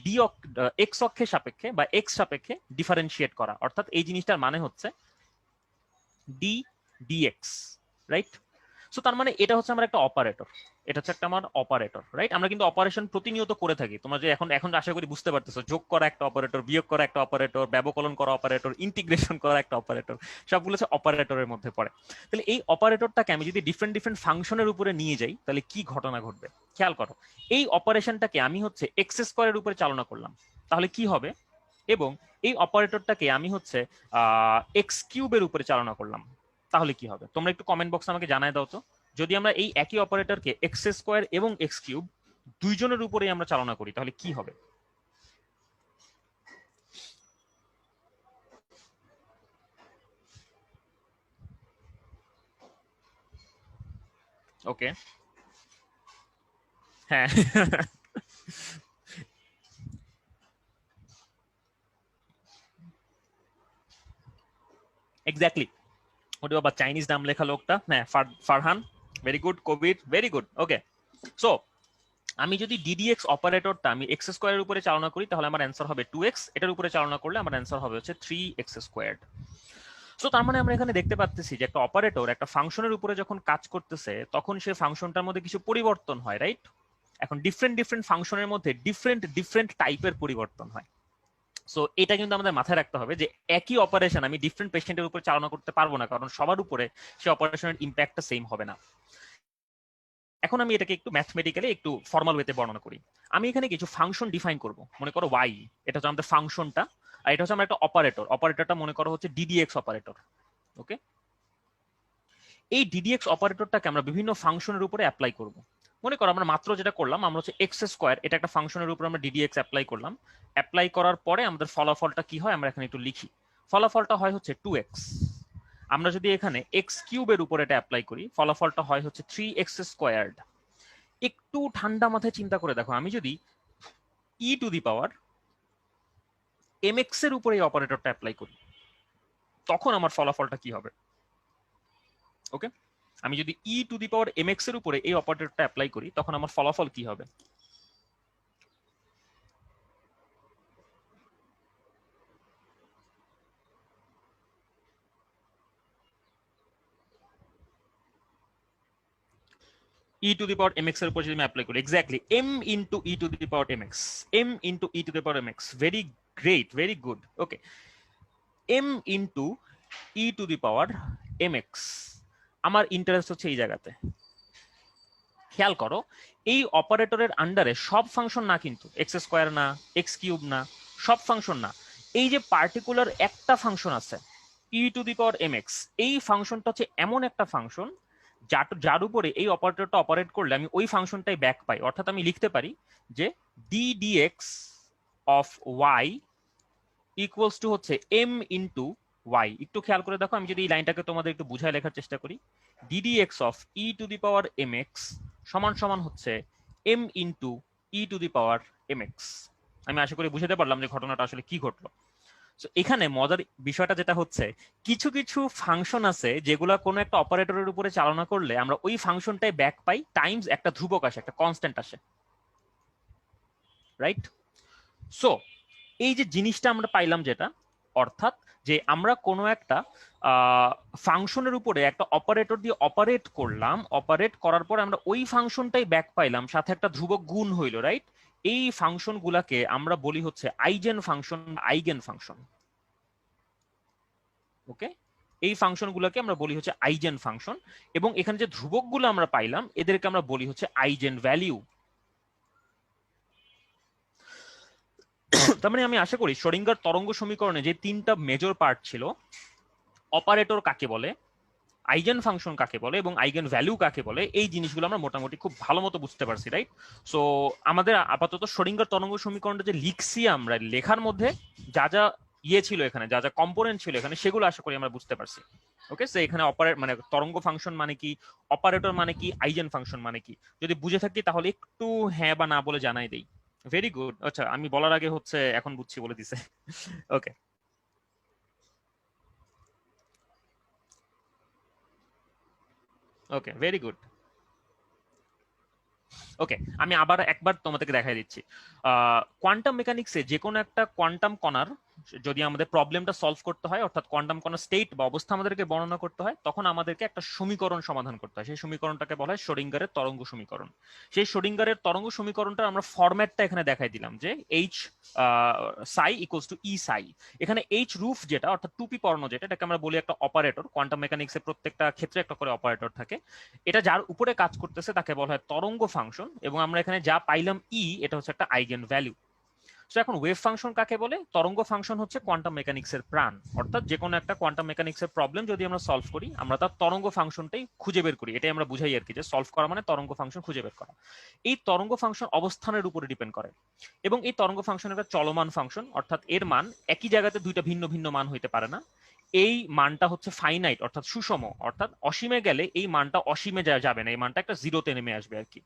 এক্স অক্ষের সাপেক্ষে বা এক্স সাপেক্ষে ডিফারেন্সিয়েট করা, অর্থাৎ এই জিনিসটার মানে হচ্ছে ডি ডিএক্স, রাইট? সো তার মানে এটা হচ্ছে আমার একটা অপারেটর, এটা হচ্ছে একটা আমার অপারেটর, রাইট? আমরা কিন্তু অপারেশন প্রতিনিয়ত করে থাকি, তোমরা যে এখন এখন আশা করি বুঝতে পারতেছো, যোগ করা একটা অপারেটর, বিয়োগ করা একটা অপারেটর, ব্যবকলন করা অপারেটর, ইন্টিগ্রেশন করা একটা অপারেটর, সবগুলো হচ্ছে অপারেটরের মধ্যে পড়ে। তাহলে এই অপারেটরটাকে আমি যদি ডিফারেন্ট ডিফারেন্ট ফাংশনের উপরে নিয়ে যাই, তাহলে কি ঘটনা ঘটবে খেয়াল করো। এই অপারেশনটাকে আমি হচ্ছে এক্স স্কোয়ারের উপরে চালনা করলাম, তাহলে কি হবে? এবং এই অপারেটরটাকে আমি হচ্ছে এক্স কিউবের উপরে চালনা করলাম, তাহলে কি হবে? তোমরা একটু কমেন্ট বক্সে আমাকে জানায় দাও তো, যদি আমরা এই একই অপারেটরকে এক্স স্কোয়ার এবং এক্স কিউব দুইজনের উপরেই আমরা চালনা করি, তাহলে কি হবে? ওকে, হ্যাঁ। এক্স্যাক্টলি, ওটা বাবা চাইনিজ নাম লেখা লোকটা, হ্যাঁ, ফারহান, ভেরি গুড, কবির, ভেরি গুড, ওকে। সো আমি যদি ডিডিএক্স অপারেটরটা আমি এক্স স্কোয়ারের উপরে চালনা করি, তাহলে আমার অ্যান্সার হবে 2x, এটার উপরে চালনা করলে আমার অ্যান্সার হবে হচ্ছে 3x স্কোয়ার্ড। সো তার মানে আমরা এখানে দেখতে পাচ্ছি যে একটা অপারেটর একটা ফাংশনের উপরে যখন কাজ করতেছে, তখন সেই ফাংশনটার মধ্যে কিছু পরিবর্তন হয়, রাইট? এখন ডিফারেন্ট ডিফারেন্ট ফাংশনের মধ্যে ডিফারেন্ট ডিফারেন্ট টাইপের পরিবর্তন হয়। সো এটা কিন্তু আমাদের মাথায় রাখতে হবে যে একই অপারেশন আমি ডিফারেন্ট পেশেন্টের উপর চালনা করতে পারবো না, কারণ সবার উপরে সেই অপারেশনের ইম্প্যাক্টটা সেম হবে না। এখন আমি এটাকে একটু ম্যাথমেটিক্যালি একটু ফর্মাল ওয়েতে বর্ণনা করি। আমি এখানে কিছু ফাংশন ডিফাইন করব, মনে করো ওয়াই, এটা হচ্ছে আমাদের ফাংশনটা, আর এটা হচ্ছে আমার একটা অপারেটর, অপারেটরটা মনে করো হচ্ছে ডিডিএক্স অপারেটর, ওকে। এই ডিডিএক্স অপারেটরটাকে আমরা বিভিন্ন ফাংশনের উপরে অ্যাপ্লাই করব। মনে করো আমরা মাত্র যেটা করলাম, আমরা হচ্ছে এক্স স্কোয়ার, এটা একটা ফাংশনের উপর আমরা ডিডিএক্স অ্যাপ্লাই করলাম। অ্যাপ্লাই করার পরে আমাদের ফলাফলটা কি হয় আমরা এখানে একটু লিখি। ফলাফলটা হয় হচ্ছে 2x। আমরা যদি এখানে এক্স কিউবের উপর এটা অ্যাপ্লাই করি, ফলাফলটা হয় হচ্ছে 3x স্কোয়ার্ড। একটু ঠান্ডা মাথায় চিন্তা করে দেখো, আমি যদি ই টু দি পাওয়ার mx এর উপরে এই অপারেটরটা অ্যাপ্লাই করি, তখন আমার ফলাফলটা কি হবে? ওকে, আমি যদি ই টু দি পাওয়ার mx এর উপরে এই অপারেটরটা অ্যাপ্লাই করি, তখন আমার ফলাফল কি হবে? ই টু দি পাওয়ার mx এর উপর যদি আমি অ্যাপ্লাই করি, exactly m into E to the power mx, m into E to the power mx, very great, very good, okay. m into E to the power mx, আমার interest হচ্ছে এই জায়গাতে। খেয়াল করো, এই অপারেটরের আন্ডারে সব ফাংশন না, কিন্তু এক্স স্কোয়ার না, এক্স কিউব না, সব ফাংশন না, এই যে পার্টিকুলার একটা ফাংশন আছে ই টু দি পাওয়ার mx, এই ফাংশনটা হচ্ছে এমন একটা ফাংশন যার উপরে এই অপারেটরটা অপারেট করলে আমি ওই ফাংশনটাই ব্যাক পাই। অর্থাৎ আমি লিখতে পারি যে d dx of y equals to হচ্ছে এম ইন্টু ওয়াই। একটু খেয়াল করে দেখো, আমি যদি এই লাইনটাকে তোমাদের একটু বুঝায় লেখার চেষ্টা করি, d dx of e to the power m x সমান সমান হচ্ছে m into e to the power m x. আমি আশা করি বুঝাতে পারলাম যে ঘটনাটা আসলে কি ঘটলো। তো এখানে মজার বিষয়টা যেটা হচ্ছে, কিছু কিছু ফাংশন আছে যেগুলা কোনো একটা অপারেটরের উপরে চালনা করলে আমরা ওই ফাংশনটাই ব্যাক পাই, টাইমস একটা ধ্রুবক আসে, একটা কনস্ট্যান্ট আসে, রাইট? সো এই যে জিনিসটা আমরা পাইলাম যেটা, অর্থাৎ যে আমরা কোনো একটা ফাংশনের উপরে একটা অপারেটর দিয়ে অপারেট করলাম, অপারেট করার পর আমরা ওই ফাংশনটাই ব্যাক পাইলাম, সাথে একটা ধ্রুবক গুণ হইলো, রাইট? এই ফাংশন গুলাকে আমরা বলি হচ্ছে আইজেন ফাংশন, আইগেন ফাংশন। ওকে, এই ফাংশন গুলাকে আমরা বলি হচ্ছে আইজেন ফাংশন, এবং এখানে যে ধ্রুবক গুলো আমরা পাইলাম এদেরকে আমরা বলি হচ্ছে আইজেন ভ্যালিউ। তার মানে আমি আশা করি শ্রোডিঙ্গার তরঙ্গ সমীকরণে যে তিনটা মেজর পার্ট ছিল, অপারেটর কাকে বলে, আইগেন ফাংশন কাকে বলে এবং আইগেন ভ্যালু কাকে বলে, এই জিনিসগুলো আমরা মোটামুটি খুব ভালো মতো বুঝতে পারছি, রাইট? সো আমাদের আপাতত শ্রোডিঙ্গার তরঙ্গ সমীকরণটা যে লিখছি আমরা, লেখার মধ্যে যা যা ইয়ে ছিল এখানে, যা যা কম্পোনেন্ট ছিল এখানে, সেগুলো আশা করি আমরা বুঝতে পারছি। ওকে, সো এখানে অপারেট মানে তরঙ্গ ফাংশন মানে কি, অপারেটর মানে কি, আইগেন ফাংশন মানে কি, যদি বুঝে থাকি তাহলে একটু হ্যাঁ বা না বলে জানাই দেই। Very good. আচ্ছা, আমি বলার আগে হচ্ছে এখন বুঝছি বলে দিছে। ওকে, ওকে, ভেরি গুড। ওকে, আমি আবার একবার তোমাদেরকে দেখাই দিচ্ছি। কোয়ান্টাম মেকানিক্সে যে কোনো একটা কোয়ান্টাম কণার যদি আমাদের প্রবলেমটা সলভ করতে হয়, অর্থাৎ কোয়ান্টাম কণার স্টেট বা অবস্থা আমাদেরকে বর্ণনা করতে হয়, তখন আমাদেরকে একটা সমীকরণ সমাধান করতে হয়। সেই সমীকরণটাকে বলা হয় শ্রোডিঙ্গারের তরঙ্গ সমীকরণ। সেই শ্রোডিঙ্গারের তরঙ্গ সমীকরণটা আমরা ফরম্যাটটা এখানে দেখাই দিলাম যে এইচ সাই ইকুয়ালস টু ই সাই। এখানে এইচ রুফ যেটা, অর্থাৎ টুপি পর্ণ যেটা, এটাকে আমরা বলি একটা অপারেটর। কোয়ান্টাম মেকানিক্সের প্রত্যেকটা ক্ষেত্রে একটা করে অপারেটর থাকে। এটা যার উপরে কাজ করতেছে তাকে বলা হয় তরঙ্গ ফাংশন, এবং আমরা এখানে যা পাইলাম ই, এটা হচ্ছে একটা আইগেন ভ্যালু। সো এখন ওয়েভ ফাংশন কাকে বলে? তরঙ্গ ফাংশন হচ্ছে কোয়ান্টাম মেকানিক্সের প্রাণ। অর্থাৎ যে কোনো একটা কোয়ান্টাম মেকানিক্সের প্রবলেম যদি আমরা সলভ করি, আমরা তার তরঙ্গ ফাংশনটাই খুঁজে বের করি। এটাই আমরা বুঝাই আর কি, যে সলভ করা মানে তরঙ্গ ফাংশন খুঁজে বের করা। এই তরঙ্গ ফাংশন অবস্থানের উপরে ডিপেন্ড করে, এবং এই তরঙ্গ ফাংশন একটা চলমান ফাংশন, অর্থাৎ এর মান একই জায়গাতে দুইটা ভিন্ন ভিন্ন মান হইতে পারে না। এই মানটা হচ্ছে ফাইনাইট, অর্থাৎ সুষম, অর্থাৎ অসীমে গেলে এই মানটা অসীমে যাবে না, এই মানটা একটা জিরোতে নেমে আসবে আর কি।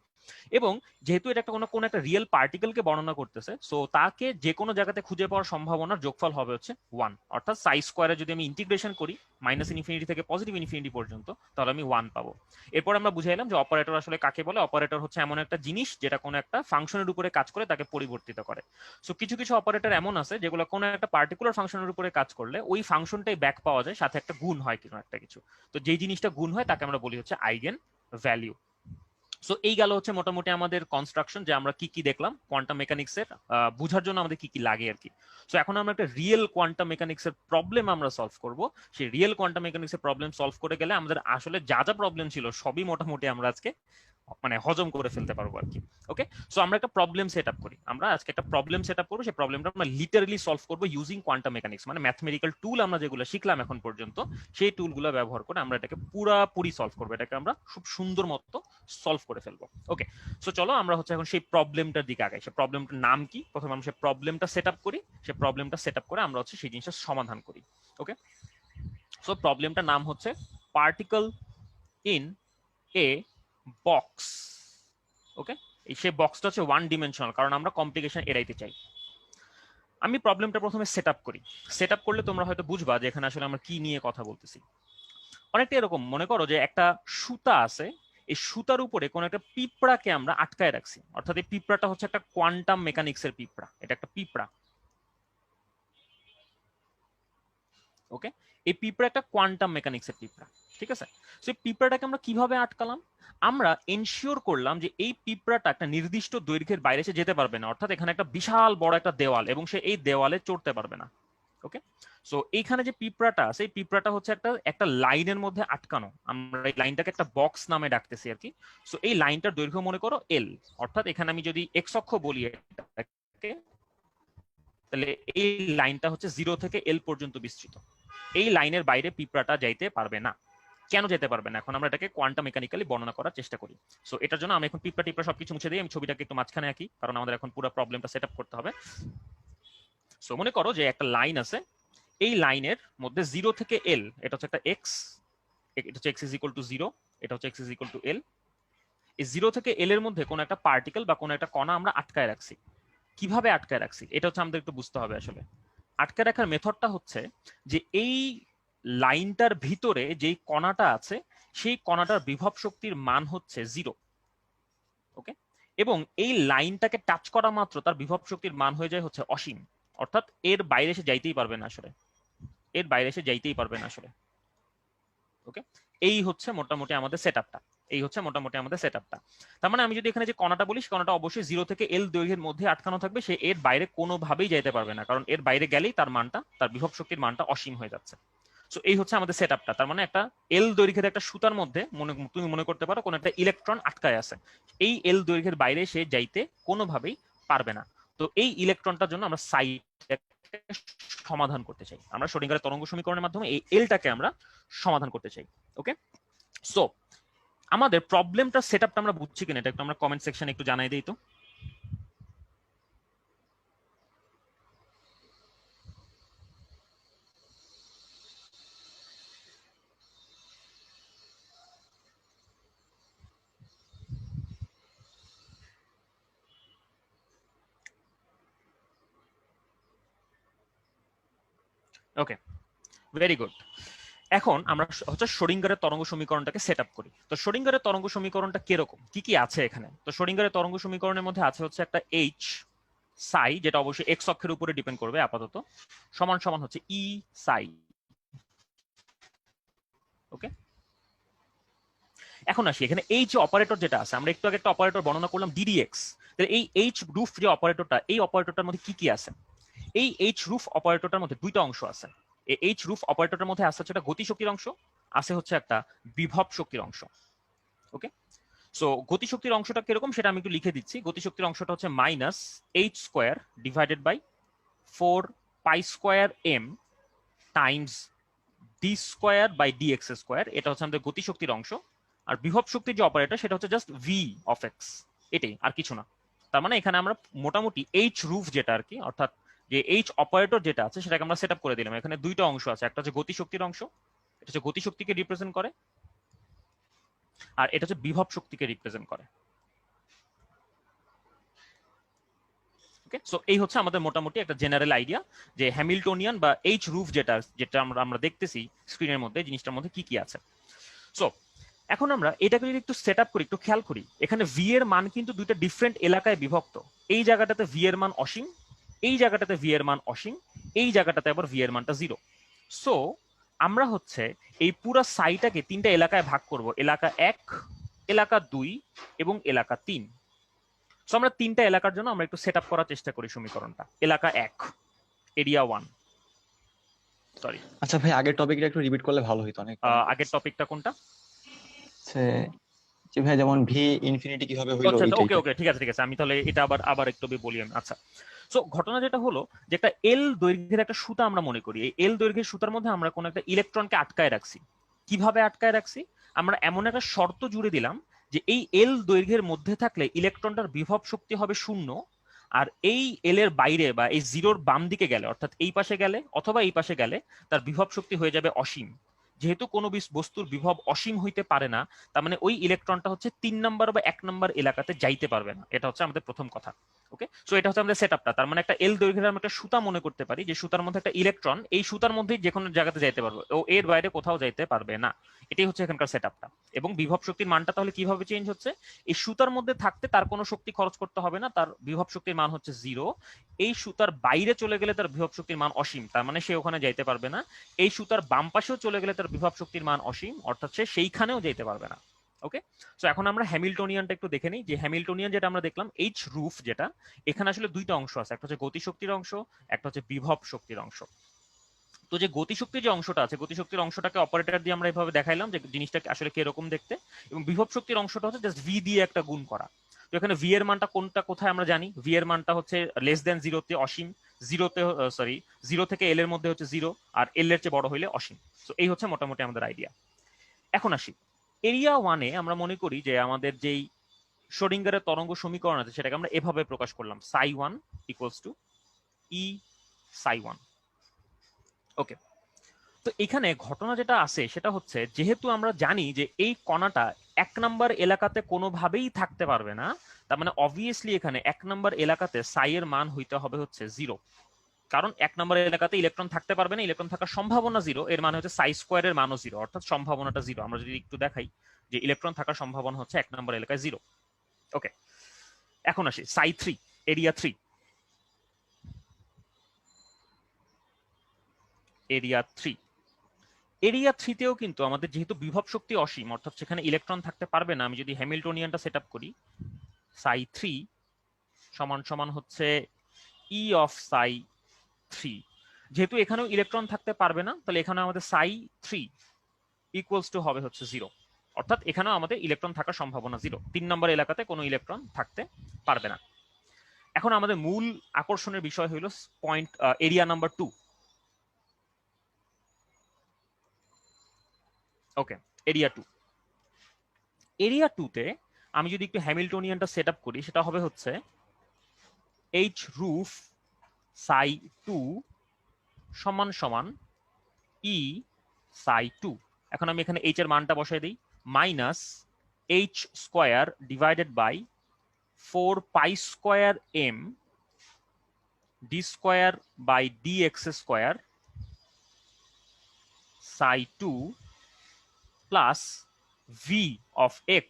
এবং যেহেতু এটা একটা কোনো একটা রিয়েল পার্টিকেলকে বর্ণনা করতেছে, সো তাকে যে কোনো জায়গাতে খুঁজে পাওয়ার সম্ভাবনার যোগফল হবে হচ্ছে 1। অর্থাৎ সাই স্কোয়ারে যদি আমি ইন্টিগ্রেশন করি মাইনাস ইনফিনিটি থেকে পজিটিভ ইনফিনিটি পর্যন্ত, তাহলে আমি 1 পাবো। এরপর আমরা বুঝাইলাম যে অপারেটর আসলে কাকে বলে। অপারেটর হচ্ছে এমন একটা জিনিস যেটা কোনো একটা ফাংশনের উপরে কাজ করে তাকে পরিবর্তিত করে। সো কিছু কিছু অপারেটর এমন আছে যেগুলো কোনো একটা পার্টিকুলার ফাংশনের উপরে কাজ করলে ওই ফাংশনটাই ব্যাক পাওয়া যায়, সাথে একটা গুণ হয় কোনো একটা কিছু। তো যেই জিনিসটা গুণ হয় তাকে আমরা বলি হচ্ছে আইগেন ভ্যালিউ। সো এই গেল হচ্ছে মোটামুটি আমাদের কনস্ট্রাকশন, যে আমরা কি কি দেখলাম কোয়ান্টাম মেকানিক্সের বোঝার জন্য আমাদের কি কি লাগে আর কি। সো এখন আমরা একটা রিয়েল কোয়ান্টাম মেকানিক্সের প্রবলেম আমরা সলভ করব। সেই রিয়েল কোয়ান্টাম মেকানিক্সের প্রবলেম সলভ করে গেলে আমাদের আসলে যা যা প্রবলেম ছিল সবই মোটামুটি আমরা আজকে মানে হজম করে ফেলতে পারবো আর কি। ওকে, সো আমরা একটা প্রবলেম সেট আপ করি। আমরা আজকে একটা প্রবলেম সেট আপ করবো, সেই প্রবলেমটা আমরা লিটারালি সলভ করবো ইউজিং কোয়ান্টাম মেকানিক্স, মানে ম্যাথমেটিক্যাল টুল আমরা যেগুলো শিখলাম এখন পর্যন্ত, সেই টুলগুলো ব্যবহার করে আমরা এটাকে পুরাপুরি সলভ করবো। এটাকে আমরা খুব সুন্দর মতো সলভ করে ফেলবো। ওকে, সো চলো আমরা হচ্ছে এখন সেই প্রবলেমটার দিকে আগাই। সেই প্রবলেমটার নাম কি, প্রথমে আমরা সেই প্রবলেমটা সেট আপ করি। সেই প্রবলেমটা সেট আপ করে আমরা হচ্ছে সেই জিনিসটা সমাধান করি। ওকে, সো প্রবলেমটার নাম হচ্ছে পার্টিকল ইন এ বক্স। ওকে, সেই বক্সটা হচ্ছে 1 ডিমেনশনাল, কারণ আমরা কমপ্লিকেশন এড়াইতে চাই। আমি প্রবলেমটা প্রথমে সেট আপ করি। সেট আপ করলে তোমরা হয়তো বুঝবা যে এখানে আসলে আমরা কি নিয়ে কথা বলতেছি। অনেকটা এরকম মনে করো যে একটা সুতা আছে, এই সুতার উপরে কোন একটা পিঁপড়াকে আমরা আটকায় রাখছি। অর্থাৎ এই পিঁপড়াটা হচ্ছে একটা কোয়ান্টাম মেকানিক্সের পিঁপড়া, এটা একটা পিঁপড়া। ওকে, এই পিঁপড়া একটা কোয়ান্টাম মেকানিক্সের পিঁপড়া, ঠিক আছে? সেই পিঁপড়াটাকে আমরা কিভাবে আটকালাম? আমরা এনশিওর করলাম যে এই পিঁপড়াটা একটা নির্দিষ্ট দৈর্ঘ্যের বাইরে সে যেতে পারবে না, অর্থাৎ এখানে একটা বিশাল বড় একটা দেওয়াল, এবং সে এই দেওয়ালে চড়তে পারবে না। ওকে, সো এইখানে যে পিঁপড়াটা আছে, এই পিঁপড়াটা হচ্ছে একটা একটা লাইনের মধ্যে আটকানো। আমরা এই লাইনটাকে একটা বক্স নামে ডাকতেছি আর কি। সো এই লাইনটার দৈর্ঘ্য মনে করো এল, অর্থাৎ এখানে আমি যদি এক্স অক্ষ বলি এটাকে, তাহলে এই লাইনটা হচ্ছে 0 থেকে এল পর্যন্ত বিস্তৃত। এই লাইনের বাইরে পিঁপড়াটা যাইতে পারবে না। কেন যেতে পারবে না, এখন আমরা এটাকে কোয়ান্টাম মেকানিক্যালি বর্ণনা করার চেষ্টা করি। সো এটার জন্য আমি এখন পিঁপড়া টিপড়া সবকিছু মুছে দিই, আমি ছবিটাকে একটু মাঝখানে আঁকি, কারণ আমাদের এখন পুরো প্রবলেমটা সেট আপ করতে হবে। সো মনে করো যে একটা লাইন আছে, এই লাইনের মধ্যে 0 থেকে l, এটা হচ্ছে একটা x, এটা হচ্ছে x ইজ ইকুয়াল টু 0, এটা হচ্ছে x is equal to l। এই 0 থেকে l এর মধ্যে কোনো একটা পার্টিকেল বা কোনো একটা কণা আমরা আটকায় রাখছি। কিভাবে আটকায় রাখছি এটা হচ্ছে আমাদের একটু বুঝতে হবে। আসলে আটকে রাখার মেথডটা হচ্ছে যে এই লাইনটার ভিতরে যেই কণাটা আছে সেই কণাটার বিভব শক্তির মান হচ্ছে 0। ওকে, এবং এই লাইনটাকে টাচ করা মাত্র তার বিভব শক্তির মান হয়ে যায় হচ্ছে অসীম, অর্থাৎ এর বাইরে এসে যাইতেই পারবে না আসলে, এর বাইরে এসে যাইতেই পারবে না আসলে। ওকে, এই হচ্ছে মোটামুটি আমাদের সেটআপটা, এই হচ্ছে মোটামুটি আমাদের সেটআপটা। তার মানে আমি যদি এখানে যে কণাটা বলি, কণাটা অবশ্যই 0 থেকে l দৈর্ঘ্যের মধ্যে আটকানো থাকবে, সে এর বাইরে কোনোভাবেই যাইতে পারবে না, কারণ এর বাইরে গেলেই তার মানটা, তার বিভব শক্তির মানটা অসীম হয়ে যাচ্ছে। সো এই হচ্ছে আমাদের সেটআপটা। তার মানে একটা এল দৈর্ঘ্যের একটা সুতার মধ্যে তুমি মনে করতে পারো কোন একটা ইলেকট্রন আটকায় আছে, এই এল দৈর্ঘ্যের বাইরে সে যাইতে কোনোভাবেই পারবে না। তো এই ইলেকট্রনটার জন্য আমরা সমাধান করতে চাই, আমরা শ্রোডিঙ্গারের তরঙ্গ সমীকরণের মাধ্যমে এই এলটাকে আমরা সমাধান করতে চাই। ওকে, সো আমাদের প্রবলেমটা সেটআপটা আমরা বুঝছি কিনা এটা একটু আমরা কমেন্ট সেকশনে একটু জানাই দেই তো। ওকে, ভেরি গুড। এখন আমরা হচ্ছে শ্রোডিঙ্গারের তরঙ্গ সমীকরণটাকে সেট আপ করি। তো শ্রোডিঙ্গারের তরঙ্গ সমীকরণটা কিরকম, কি কি আছে এখানে? তো শ্রোডিঙ্গারের তরঙ্গ সমীকরণের মধ্যে আছে হচ্ছে একটা এইচ সাই, যেটা অবশ্যই এক্স অক্ষের উপরে ডিপেন্ড করবে আপাতত, সমান সমান হচ্ছে ই সাই। ওকে, এখন আসি এখানে এইচ অপারেটর যেটা আছে, আমরা একটু আগে একটা অপারেটর বর্ণনা করলাম ডিডিএক্স। তাহলে এই এইচ রুফ যে অপারেটরটা, এই অপারেটরটার মধ্যে কি কি আছে? এই এইচ রুফ অপারেটরটার মধ্যে দুইটা অংশ আছে। এই এইচ রুফ অপারেটরটার মধ্যে আছে হচ্ছে একটা গতিশক্তির অংশ, আছে হচ্ছে একটা বিভব শক্তির অংশ। ওকে, সো গতিশক্তির অংশটা কিরকম সেটা আমি একটু লিখে দিচ্ছি। গতিশক্তির অংশটা হচ্ছে minus h square divided by 4 pi square m times d square by dx square, এটা হচ্ছে আমাদের গতিশক্তির অংশ। আর বিভব শক্তির যে অপারেটর সেটা হচ্ছে জাস্ট ভি অফ এক্স, এটাই, আর কিছু না। তার মানে এখানে আমরা মোটামুটি এইচ রুফ যেটা আর কি, অর্থাৎ যে এইচ অপারেটর যেটা আছে সেটাকে আমরা সেট আপ করে দিলাম। এখানে দুইটা অংশ আছে, একটা হচ্ছে গতিশক্তির অংশ, এটা হচ্ছে গতিশক্তিকে রিপ্রেজেন্ট করে, আর এটা হচ্ছে বিভব শক্তিকে রিপ্রেজেন্ট করে। ওকে, সো এই হচ্ছে আমাদের মোটামুটি একটা জেনারেল আইডিয়া যে হ্যামিল্টনিয়ান বা এইচ রুফ যেটা যেটা আমরা দেখতেছি স্ক্রিনের মধ্যে, জিনিসটার মধ্যে কি কি আছে। সো এখন আমরা এটাকে যদি একটু সেট আপ করি, একটু খেয়াল করি, এখানে ভি এর মান কিন্তু দুইটা ডিফারেন্ট এলাকায় বিভক্ত। এই জায়গাটাতে ভি এর মান অসীম, এই জায়গাটাতে ভি এর মান অসীম, এই জায়গাটাতে আবার ভি এর মানটা 0। সো আমরা হচ্ছে এই পুরো সাইটাকে তিনটা এলাকায় ভাগ করব, এলাকা 1, এলাকা 2 এবং এলাকা 3। সো আমরা তিনটা এলাকার জন্য আমরা একটু সেট আপ করার চেষ্টা করি সমীকরণটা। এলাকা 1, এরিয়া 1, সরি। আচ্ছা ভাই, আগের টপিকটা একটু রিপিট করলে ভালো হতো, অনেক আগের টপিকটা কোনটা? হচ্ছে যে ভাই যেমন ভি ইনফিনিটি কিভাবে হইলো আচ্ছা, এই ওকে টাইপের। ওকে, ঠিক আছে ঠিক আছে, আমি তাহলে এটা আবার আবার একটু বলি আমি। আচ্ছা, সো ঘটনা যেটা হলো যে একটা এল দৈর্ঘ্যের একটা সুতা আমরা মনে করি, এই এল দৈর্ঘ্যের সুতার মধ্যে আমরা কোনো একটা ইলেকট্রনকে আটকায় রাখছি। কিভাবে আটকায় রাখছি? আমরা এমন একটা শর্ত জুড়ে দিলাম যে এই এল দৈর্ঘ্যের মধ্যে থাকলে ইলেকট্রনটার বিভব শক্তি হবে 0, আর এই এল এর বাইরে বা এই জিরোর বাম দিকে গেলে, অর্থাৎ এই পাশে গেলে অথবা এই পাশে গেলে তার বিভব শক্তি হয়ে যাবে অসীম। যেহেতু কোনো বস্তুর বিভব অসীম হইতে পারে না, তার মানে ওই ইলেকট্রনটা হচ্ছে 3 নাম্বার বা 1 নাম্বার এলাকাতে যাইতে পারবে না। এটা হচ্ছে আমাদের প্রথম কথা। ওকে, সো এটা হচ্ছে আমাদের সেটআপটা। তার মানে একটা এল দৈর্ঘ্যের আমরা একটা সুতা মনে করতে পারি, যে সুতার মধ্যে একটা ইলেকট্রন এই সুতার মধ্যেই যে কোনো জায়গাতে যাইতে পারবে, ও এর বাইরে কোথাও যাইতে পারবে না। এটাই হচ্ছে এখানকার সেটআপটা। এবং বিভব শক্তির মানটা তাহলে কিভাবে চেঞ্জ হচ্ছে? এই সুতার মধ্যে থাকতে তার কোনো শক্তি খরচ করতে হবে না, তার বিভব শক্তির মান হচ্ছে 0। এই সুতার বাইরে চলে গেলে তার বিভব শক্তির মান অসীম, তার মানে সে ওখানে যাইতে পারবে না। এই সুতার বাম পাশেও চলে গেলে তার বিভব শক্তির মান অসীম, অর্থাৎ সে সেইখানেও যেতে পারবে না। ওকে, সো এখন আমরা হ্যামিল্টনিয়ানটা একটু দেখে নিই। যে হ্যামিল্টনিয়ান যেটা আমরা দেখলাম এইচ রুফ যেটা, এখানে আসলে দুইটা অংশ আছে, একটা হচ্ছে গতিশক্তির অংশ, একটা হচ্ছে বিভব শক্তির অংশ। তো যে গতিশক্তির যে অংশটা আছে, গতিশক্তির অংশটাকে অপারেটর দিয়ে আমরা এভাবে দেখাইলাম যে জিনিসটা আসলে কিরকম দেখতে, এবং বিভব শক্তির অংশটা হচ্ছে জাস্ট ভি দিয়ে একটা গুণ করা। তো এখানে ভি এর মানটা কোনটা কোথায় আমরা জানি, ভি এর মানটা হচ্ছে লেস দেন 0-তে অসীম, 0-তে সরি 0 থেকে এল এর মধ্যে হচ্ছে 0, আর এল এর চেয়ে বড় হইলে অসীম। তো এই হচ্ছে মোটামুটি আমাদের আইডিয়া। এখন আসি এরিয়া 1 এ আমরা মনে করি যে আমাদের যেই শ্রোডিঙ্গারের তরঙ্গ সমীকরণ আছে সেটাকে আমরা এভাবে প্রকাশ করলাম, psi1 equals to E psi1। ওকে, তো এখানে ঘটনা যেটা আছে সেটা হচ্ছে যেহেতু আমরা জানি যে এই কণাটা 1 নাম্বার এলাকাতে কোনোভাবেই থাকতে পারবে না, তার মানে অবভিয়াসলি এখানে 1 নাম্বার এলাকাতে সাই এর মান হইতে হবে হচ্ছে 0, কারণ 1 নাম্বার এলাকাতে ইলেকট্রন থাকতে পারবে না, ইলেকট্রন থাকার সম্ভাবনা 0, এর মানে হচ্ছে সাই স্কোয়ারের মানও 0, অর্থাৎ সম্ভাবনাটা 0। আমরা যদি একটু দেখাই যে ইলেকট্রন থাকার সম্ভাবনা হচ্ছে 1 নাম্বার এলাকায় 0। ওকে, এখন আসি psi3 এরিয়া 3। এরিয়া 3 তেও কিন্তু আমাদের যেহেতু বিভব শক্তি অসীম, অর্থাৎ সেখানে ইলেকট্রন থাকতে পারবে না, আমি যদি হ্যামিল্টনিয়ানটা সেট আপ করি, psi3 সমান সমান হচ্ছে ই অফ psi3। যেহেতু এখানেও ইলেকট্রন থাকতে পারবে না, তাহলে এখানে আমাদের psi3 ইকুয়ালস টু হবে হচ্ছে 0, অর্থাৎ এখানেও আমাদের ইলেকট্রন থাকার সম্ভাবনা 0, 3 নম্বর এলাকাতে কোনো ইলেকট্রন থাকতে পারবে না। এখন আমাদের মূল আকর্ষণের বিষয় হইল পয়েন্ট এরিয়া নাম্বার 2। ওকে, এরিয়া 2 তে আমি যদি একটু হ্যামিল্টনিয়ানটা সেট আপ করি, সেটা হবে হচ্ছে h রুফ psi2 সমান সমান ই psi2। এখন আমি এখানে h এর মানটা বসাই দিই, minus h square divided by 4 pi square m d square by dx square psi2 plus v of x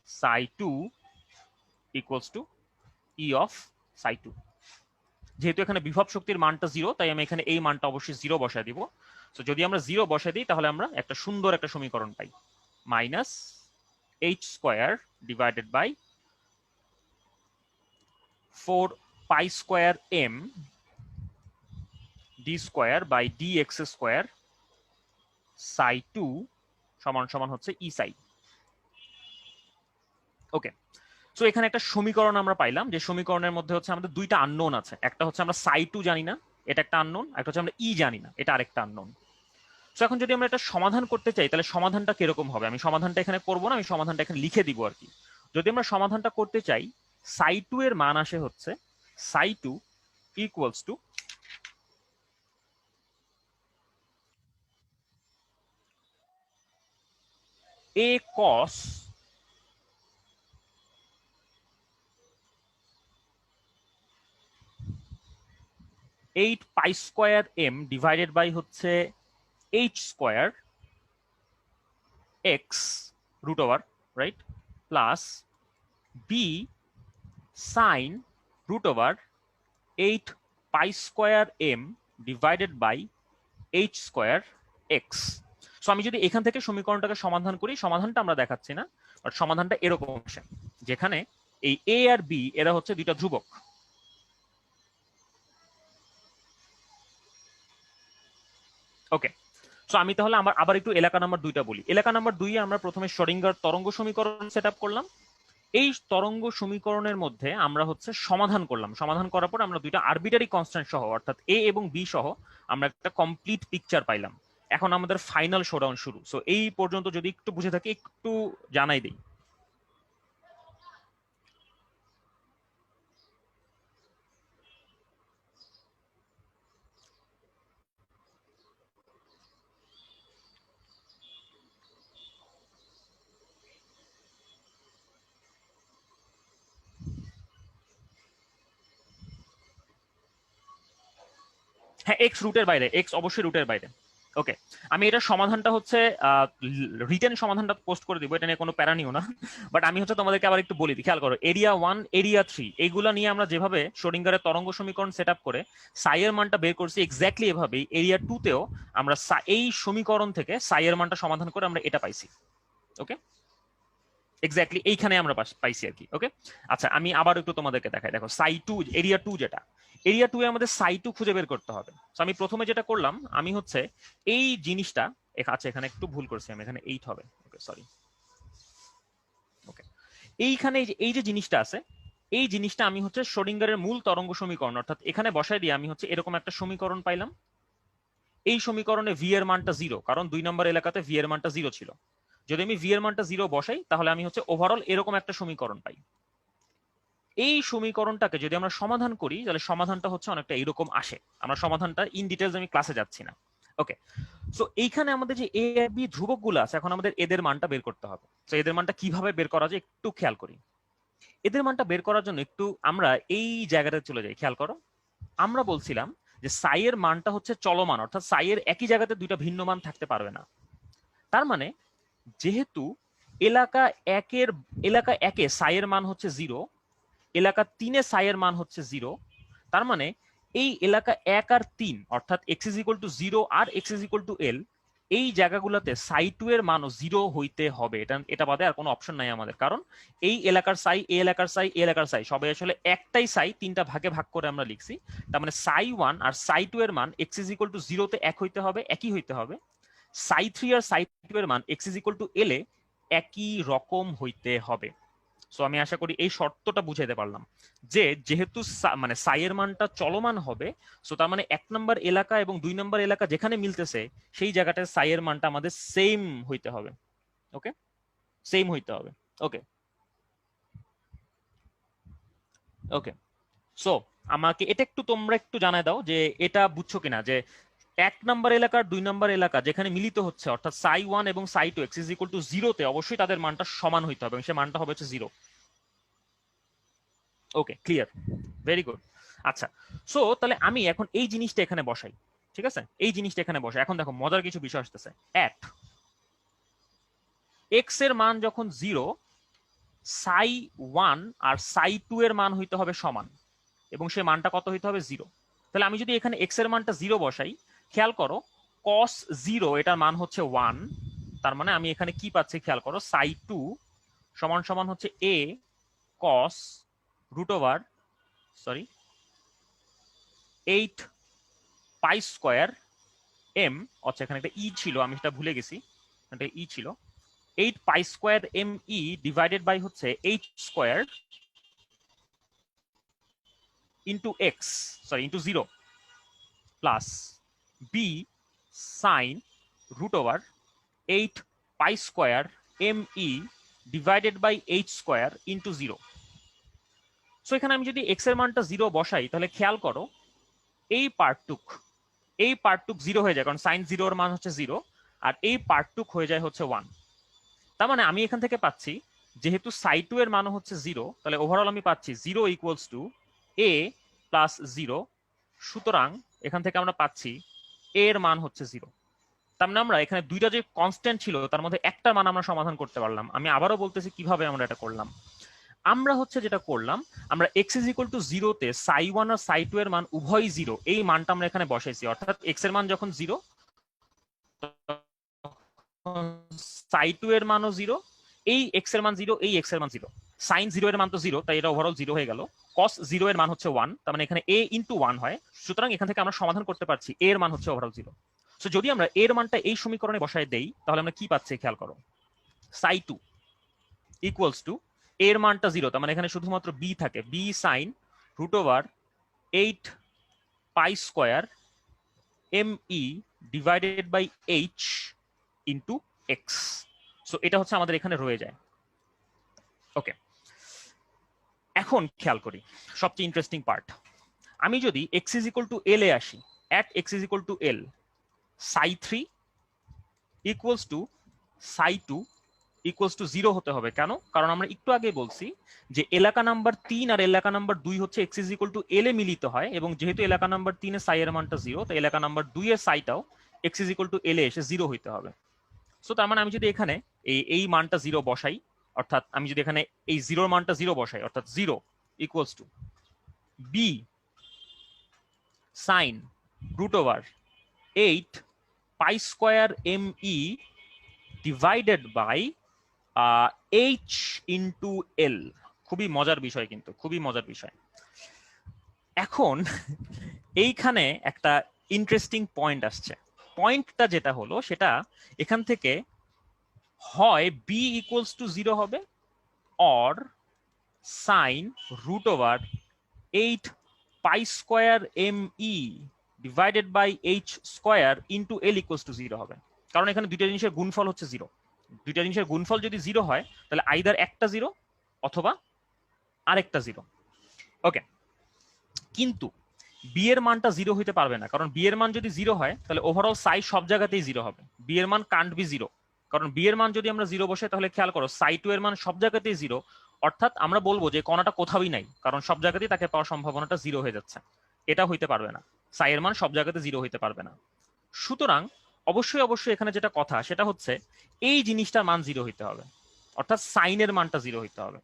psi2 equals to e of psi2। যেহেতু এখানে বিভব শক্তির মানটা 0, তাই আমি এখানে এই মানটা অবশ্যই 0 বসায় দিব। সো যদি আমরা 0 বসায় দিই তাহলে আমরা একটা সুন্দর একটা সমীকরণ পাই, minus h square divided by 4 pi square m d square by dx square psi2 সমান সমান হচ্ছে ই সাই। ওকে, সো এখানে একটা সমীকরণ আমরা পাইলাম, যে সমীকরণের মধ্যে হচ্ছে আমাদের দুইটা আননোন আছে, একটা হচ্ছে আমরা psi2 জানি না, এটা একটা আননোন, একটা হচ্ছে আমরা ই জানি না, এটা আরেকটা আননোন। সো এখন যদি আমরা এটা সমাধান করতে চাই তাহলে সমাধানটা কিরকম হবে, আমি সমাধানটা এখানে করব না, আমি সমাধানটা এখানে লিখে দিব আর কি। যদি আমরা সমাধানটা করতে চাই, psi2 এর মান আসে হচ্ছে psi2 equals to a cos 8 pi square m divided by হচ্ছে h square x root over, right, plus b sine root over 8 pi square m divided by h square x। So আমি যদি এখান থেকে সমীকরণটাকে সমাধান করি, সমাধানটা আমরা দেখাচ্ছি না, বাট সমাধানটা এরকম আসে, যেখানে এই a আর b এরা হচ্ছে দুইটা ধ্রুবক। ওকে, সো আমি তাহলে আবার একটু এলাকা নাম্বার 2টা বলি। এলাকা নাম্বার 2 এ আমরা প্রথমে শ্রোডিঙ্গার তরঙ্গ সমীকরণ সেট আপ করলাম। এই তরঙ্গ সমীকরণের মধ্যে আমরা হচ্ছে সমাধান করলাম, সমাধান করার পর আমরা দুইটা আরবিটারি কনস্ট্যান্ট সহ অর্থাৎ এ এবং বি সহ আমরা একটা কমপ্লিট পিকচার পাইলাম। এখন আমাদের ফাইনাল শোডাউন শুরু। সো এই পর্যন্ত যদি একটু বুঝে থাকি একটু জানাই দিই। হ্যাঁ, এক্স রুটের বাইরে, এক্স অবশ্যই রুটের বাইরে। ওকে, আমি এটা সমাধানটা হচ্ছে রিটেন সমাধানটা পোস্ট করে দিব, এটা নিয়ে কোনো প্যারা নিও না। বাট আমি হচ্ছে তোমাদেরকে আবার একটু বলি, খেয়াল করো, এরিয়া 1 এরিয়া 3 এইগুলা নিয়ে আমরা যেভাবে শ্রোডিঙ্গারের তরঙ্গ সমীকরণ সেট আপ করে সাই এর মানটা বের করছি, এক্স্যাক্টলি এভাবেই এরিয়া 2 তেও আমরা এই সমীকরণ থেকে সাই এর মানটা সমাধান করে আমরা এটা পাইছি। ওকে, এক্স্যাক্টলি এইখানে আমরা পাইছি আর কি। ওকে, আচ্ছা আমি আবার একটু তোমাদেরকে দেখাই, দেখো psi2 এরিয়া 2 যেটা, এরিয়া 2 এ আমাদের psi2 খুঁজে বের করতে হবে। তো আমি প্রথমে যেটা করলাম, আমি হচ্ছে এই জিনিসটা, আচ্ছা এখানে একটু ভুল করছি আমি, এখানে 8 হবে, ওকে সরি। ওকে, এইখানে এই যে জিনিসটা আছে, এই জিনিসটা আমি হচ্ছে শ্রোডিঙ্গারের মূল তরঙ্গ সমীকরণ অর্থাৎ এখানে বসায় দিয়ে আমি হচ্ছে এরকম একটা সমীকরণ পাইলাম। এই সমীকরণে ভি এর মানটা 0, কারণ 2 নম্বর এলাকাতে ভি এর মানটা 0 ছিল। যদি আমি ভি এর মানটা 0 বসাই তাহলে আমি হচ্ছে ওভারঅল এরকম একটা সমীকরণ পাই। এই সমীকরণটাকে যদি আমরা সমাধান করি তাহলে সমাধানটা হচ্ছে অনেকটা এরকম আসে। আমরা সমাধানটা ইন ডিটেইলস আমি ক্লাসে যাচ্ছি না। ওকে, সো এইখানে আমাদের যে এ আর বি ধ্রুবকগুলো আছে, এখন আমাদের এদের মানটা বের করতে হবে। তো এদের মানটা কিভাবে বের করা যায় একটু খেয়াল করি। এদের মানটা বের করার জন্য একটু আমরা এই জায়গাটাতে চলে যাই। খেয়াল করো, আমরা বলছিলাম যে সাই এর মানটা হচ্ছে চলমান, অর্থাৎ সাই এর একই জায়গাতে দুইটা ভিন্ন মান থাকতে পারবে না। তার মানে যেহেতু এলাকা একে সাই এর মান হচ্ছে 0, এলাকা 3-এ সাই এর মান হচ্ছে 0, তার মানে এই এলাকা 1 আর 3 অর্থাৎ x ইজ ইকুয়াল টু 0 আর x is equal to l, এই জায়গাগুলোতে সাই 2 এর মানও 0 হইতে হবে। এটা বাদে আর কোনো অপশন নাই আমাদের, কারণ এই এলাকার সাই, এই এলাকার সাই, এই এলাকার সাই সবাই আসলে একটাই সাই, 3টা ভাগে ভাগ করে আমরা লিখছি। তার মানে সাই 1 আর সাই 2 এর মান x ইজ ইকুয়াল টু 0 তে একই হইতে হবে। সাই 3 আর সাই 2 এর মান x is equal to l এ একই রকম হইতে হবে। সো আমি আশা করি এই শর্তটা বুঝাইতে পারলাম যে যেহেতু মানে সাই এর মানটা চলমান হবে, সো তার মানে 1 নম্বর এলাকা এবং 2 নম্বর এলাকা যেখানে মিলতেছে সেই জায়গাটায় সাই এর মানটা আমাদের সেম হইতে হবে। ওকে, সেম হইতে হবে। ওকে ওকে, সো আমাকে এটা একটু তোমরা একটু জানাই দাও যে এটা বুঝছো কিনা, যে 1 নম্বর এলাকার 2 নম্বর এলাকা যেখানে মিলিত হচ্ছে অর্থাৎ সাই 1 এবং সাই 2 এক্স ইজ ইকুয়াল টু 0 তে অবশ্যই তাদের মানটা সমান হইতে হবে এবং সেই মানটা হবে হচ্ছে 0। ওকে, ক্লিয়ার, ভেরি গুড। আচ্ছা, সো তাহলে আমি এখন এই জিনিসটা এখানে বসাই। ঠিক আছে, এই জিনিসটা এখানে বসাই। এখন দেখো মজার কিছু বিষয় আসতেছে। অ্যাট এক্স এর মান যখন 0, সাই 1 আর সাই 2 এর মান হইতে হবে সমান এবং সে মানটা কত হইতে হবে 0। তাহলে আমি যদি এখানে এক্স এর মানটা 0 বসাই, খেয়াল করো cos 0 এটার মান হচ্ছে 1, তার মানে আমি এখানে কি পাচ্ছি খেয়াল করো, সাই 2 সমান সমান হচ্ছে a cos root over 8 pi square m, আচ্ছা এখানে একটা ই ছিল আমি সেটা ভুলে গেছি, এটা ই ছিল, 8 pi square m E divided by হচ্ছে 8 square into x into 0 plus b sine root over 8 pi square m E divided by 8 square into 0। So এখানে আমি যদি এক্স এর মানটা 0 বসাই তাহলে খেয়াল করো এই পার্টটুক 0 হয়ে যায়, কারণ সাইন 0 এর মান হচ্ছে 0 আর এই পার্টটুক হয়ে যায় হচ্ছে 1। তার মানে আমি এখান থেকে পাচ্ছি যেহেতু সাই 2 এর মান হচ্ছে 0, তাহলে ওভারঅল আমি পাচ্ছি 0 ইকুয়ালস টু a প্লাস 0। সুতরাং এখান থেকে আমরা পাচ্ছি a এর মান হচ্ছে 0। তার মানে আমরা এখানে দুইটা যে কনস্ট্যান্ট ছিল তার মধ্যে একটা মান আমরা সমাধান করতে পারলাম। আমি আবারও বলতেছি কিভাবে আমরা এটা করলাম। আমরা হচ্ছে যেটা করলাম, আমরা x ইজ ইকুয়াল টু 0 তে সাই 1 আর সাই 2 এর মান উভয়ই 0, এই মানটা আমরা এখানে বসাইছি। অর্থাৎ x এর মান যখন 0, সাই 2 এর মানও 0, এই x এর মান 0, এই x এর মান 0, সাইন 0 এর মান তো 0, তাই এটা ওভারঅল 0 হয়ে গেল। cos 0 এর মান হচ্ছে 1, তার মানে এখানে a ইনটু 1 হয়। সুতরাং এখান থেকে আমরা সমাধান করতে পারছি a এর মান হচ্ছে ওভারঅল 0। সো যদি আমরা a এর মানটা এই সমীকরণে বসায় দেই তাহলে আমরা কি পাচ্ছি খেয়াল করো, সাই 2 ইকুয়ালস টু এর মানটা 0, তার মানে এখানে শুধুমাত্র b থাকে, b sine root over 8 pi square m E divided by h into x. So এটা হচ্ছে আমাদের এখানে রয়ে যায়। ওকে, এখন খেয়াল করি সবচেয়ে ইন্টারেস্টিং পার্ট। আমি যদি x is equal to l এ আসি, at x is equal to l, Sai 3 equals to Sai 2 equals to 0 হতে হবে। কেন? কারণ আমরা একটু আগে বলছি যে এলাকা নাম্বার 3 আর এলাকা নাম্বার 2 হচ্ছে x is equal to l এ মিলিত হয়, এবং যেহেতু এলাকা নাম্বার 3 এর সাই এর মানটা 0, তাই এলাকা নাম্বার 2 এর সাইটাও x is equal to l এ এসে 0 হইতে হবে। সো তার মানে আমি যদি এখানে এই মানটা 0 বসাই, অর্থাৎ আমি যদি এখানে এই 0 এর মানটা 0 বসাই, অর্থাৎ 0 equals to b sine root over 8 pi square m E divided by h into l। খুবই মজার বিষয়, কিন্তু খুবই মজার বিষয়। এখন এইখানে একটা ইন্টারেস্টিং পয়েন্ট আসছে। পয়েন্টটা যেটা হলো সেটা এখান থেকে হয় b ইকুয়ালস টু 0 হবে, or sine root over 8 pi square m E divided by h square into l equals to 0 হবে, কারণ এখানে দুইটা জিনিসের গুণফল হচ্ছে 0। দুইটা জিনিসের গুণফল যদি 0 হয় তাহলে আইদার একটা 0 অথবা আরেকটা 0। ওকে, কিন্তু বি এর মানটা 0 হইতে পারবে না, কারণ বি এর মান যদি 0 হয় তাহলে ওভারঅল সাই সব জায়গাতেই 0 হবে। বি এর মান কান্ট বি 0, কারণ বি এর মান যদি আমরা 0 বসে তাহলে খেয়াল করো সাই 2 এর মান সব জায়গাতেই 0, অর্থাৎ আমরা বলবো যে কণাটা কোথাওই নাই, কারণ সব জায়গাতেই তাকে পাওয়ার সম্ভাবনাটা 0 হয়ে যাচ্ছে। এটা হইতে পারবে না, সাই এর মান সব জায়গাতে 0 হইতে পারবে না। সুতরাং অবশ্যই অবশ্যই এখানে যেটা কথা সেটা হচ্ছে এই জিনিসটার মান 0 হইতে হবে, অর্থাৎ সাইনের মানটা 0 হইতে হবে।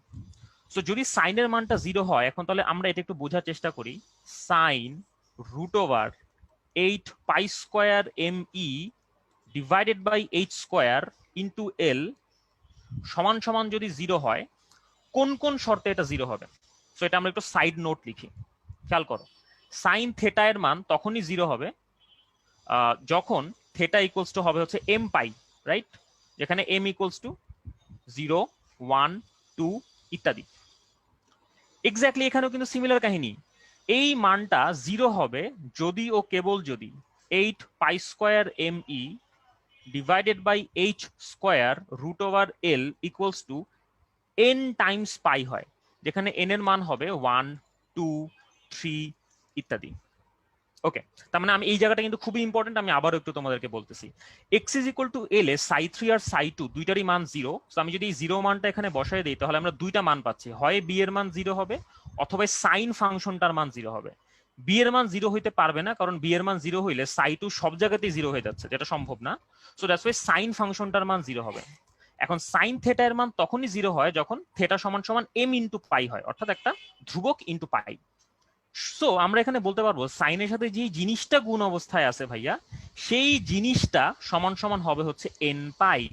সো যদি সাইনের মানটা 0 হয়, এখন তাহলে আমরা এটা একটু বোঝার চেষ্টা করি। Sine root over 8 pi square m E divided by h square into L সমান সমান যদি 0 হয়, কোন কোন শর্তে এটা 0 হবে? সো এটা আমরা একটু সাইড নোট লিখি। খেয়াল করো, সাইন থেটা এর মান তখনই 0 হবে যখন থেটা ইকুয়ালস টু হবে হচ্ছে এম পাই, রাইট? যেখানে এম ইকুয়ালস টু 0, 1, 2 ইত্যাদি। এক্স্যাক্টলি এখানেও কিন্তু সিমিলার কাহিনী। এই মানটা 0 হবে যদি ও কেবল যদি 8 pi square m E divided by h square root over L equals to n times pi হয়, যেখানে এন এর মান হবে 1, 2, 3 ইত্যাদি। ওকে, তার মানে আমি এই জায়গাটা কিন্তু খুবই ইম্পর্টেন্ট, আমি আবারও একটু তোমাদেরকে বলতেছি। এক্স ইজ ইকুয়াল টু এল এ সাই 3 আর সাই 2 দুইটারই মান 0। সো আমি যদি এই 0 মানটা এখানে বসায় দিই তাহলে আমরা দুইটা মান পাচ্ছি, হয় বি এর মান 0 হবে অথবা সাইন ফাংশনটার মান 0 হবে। বি এর মান 0 হইতে পারবে না, কারণ বি এর মান 0 হইলে সাই 2 সব জায়গাতেই 0 হয়ে যাচ্ছে, যেটা সম্ভব না। সো দ্যাটস ওয়াই সাইন ফাংশনটার মান 0 হবে। এখন সাইন থেটা এর মান তখনই 0 হয় যখন থেটা সমান সমান এম ইন্টু পাই হয়, অর্থাৎ একটা ধ্রুবক ইন্টু পাই। সো আমরা এখানে বলতে পারবো সাইনের সাথে যে জিনিসটা গুণ অবস্থায় আছে ভাইয়া, সেই জিনিসটা সমান সমান হবে হচ্ছে এন পাই,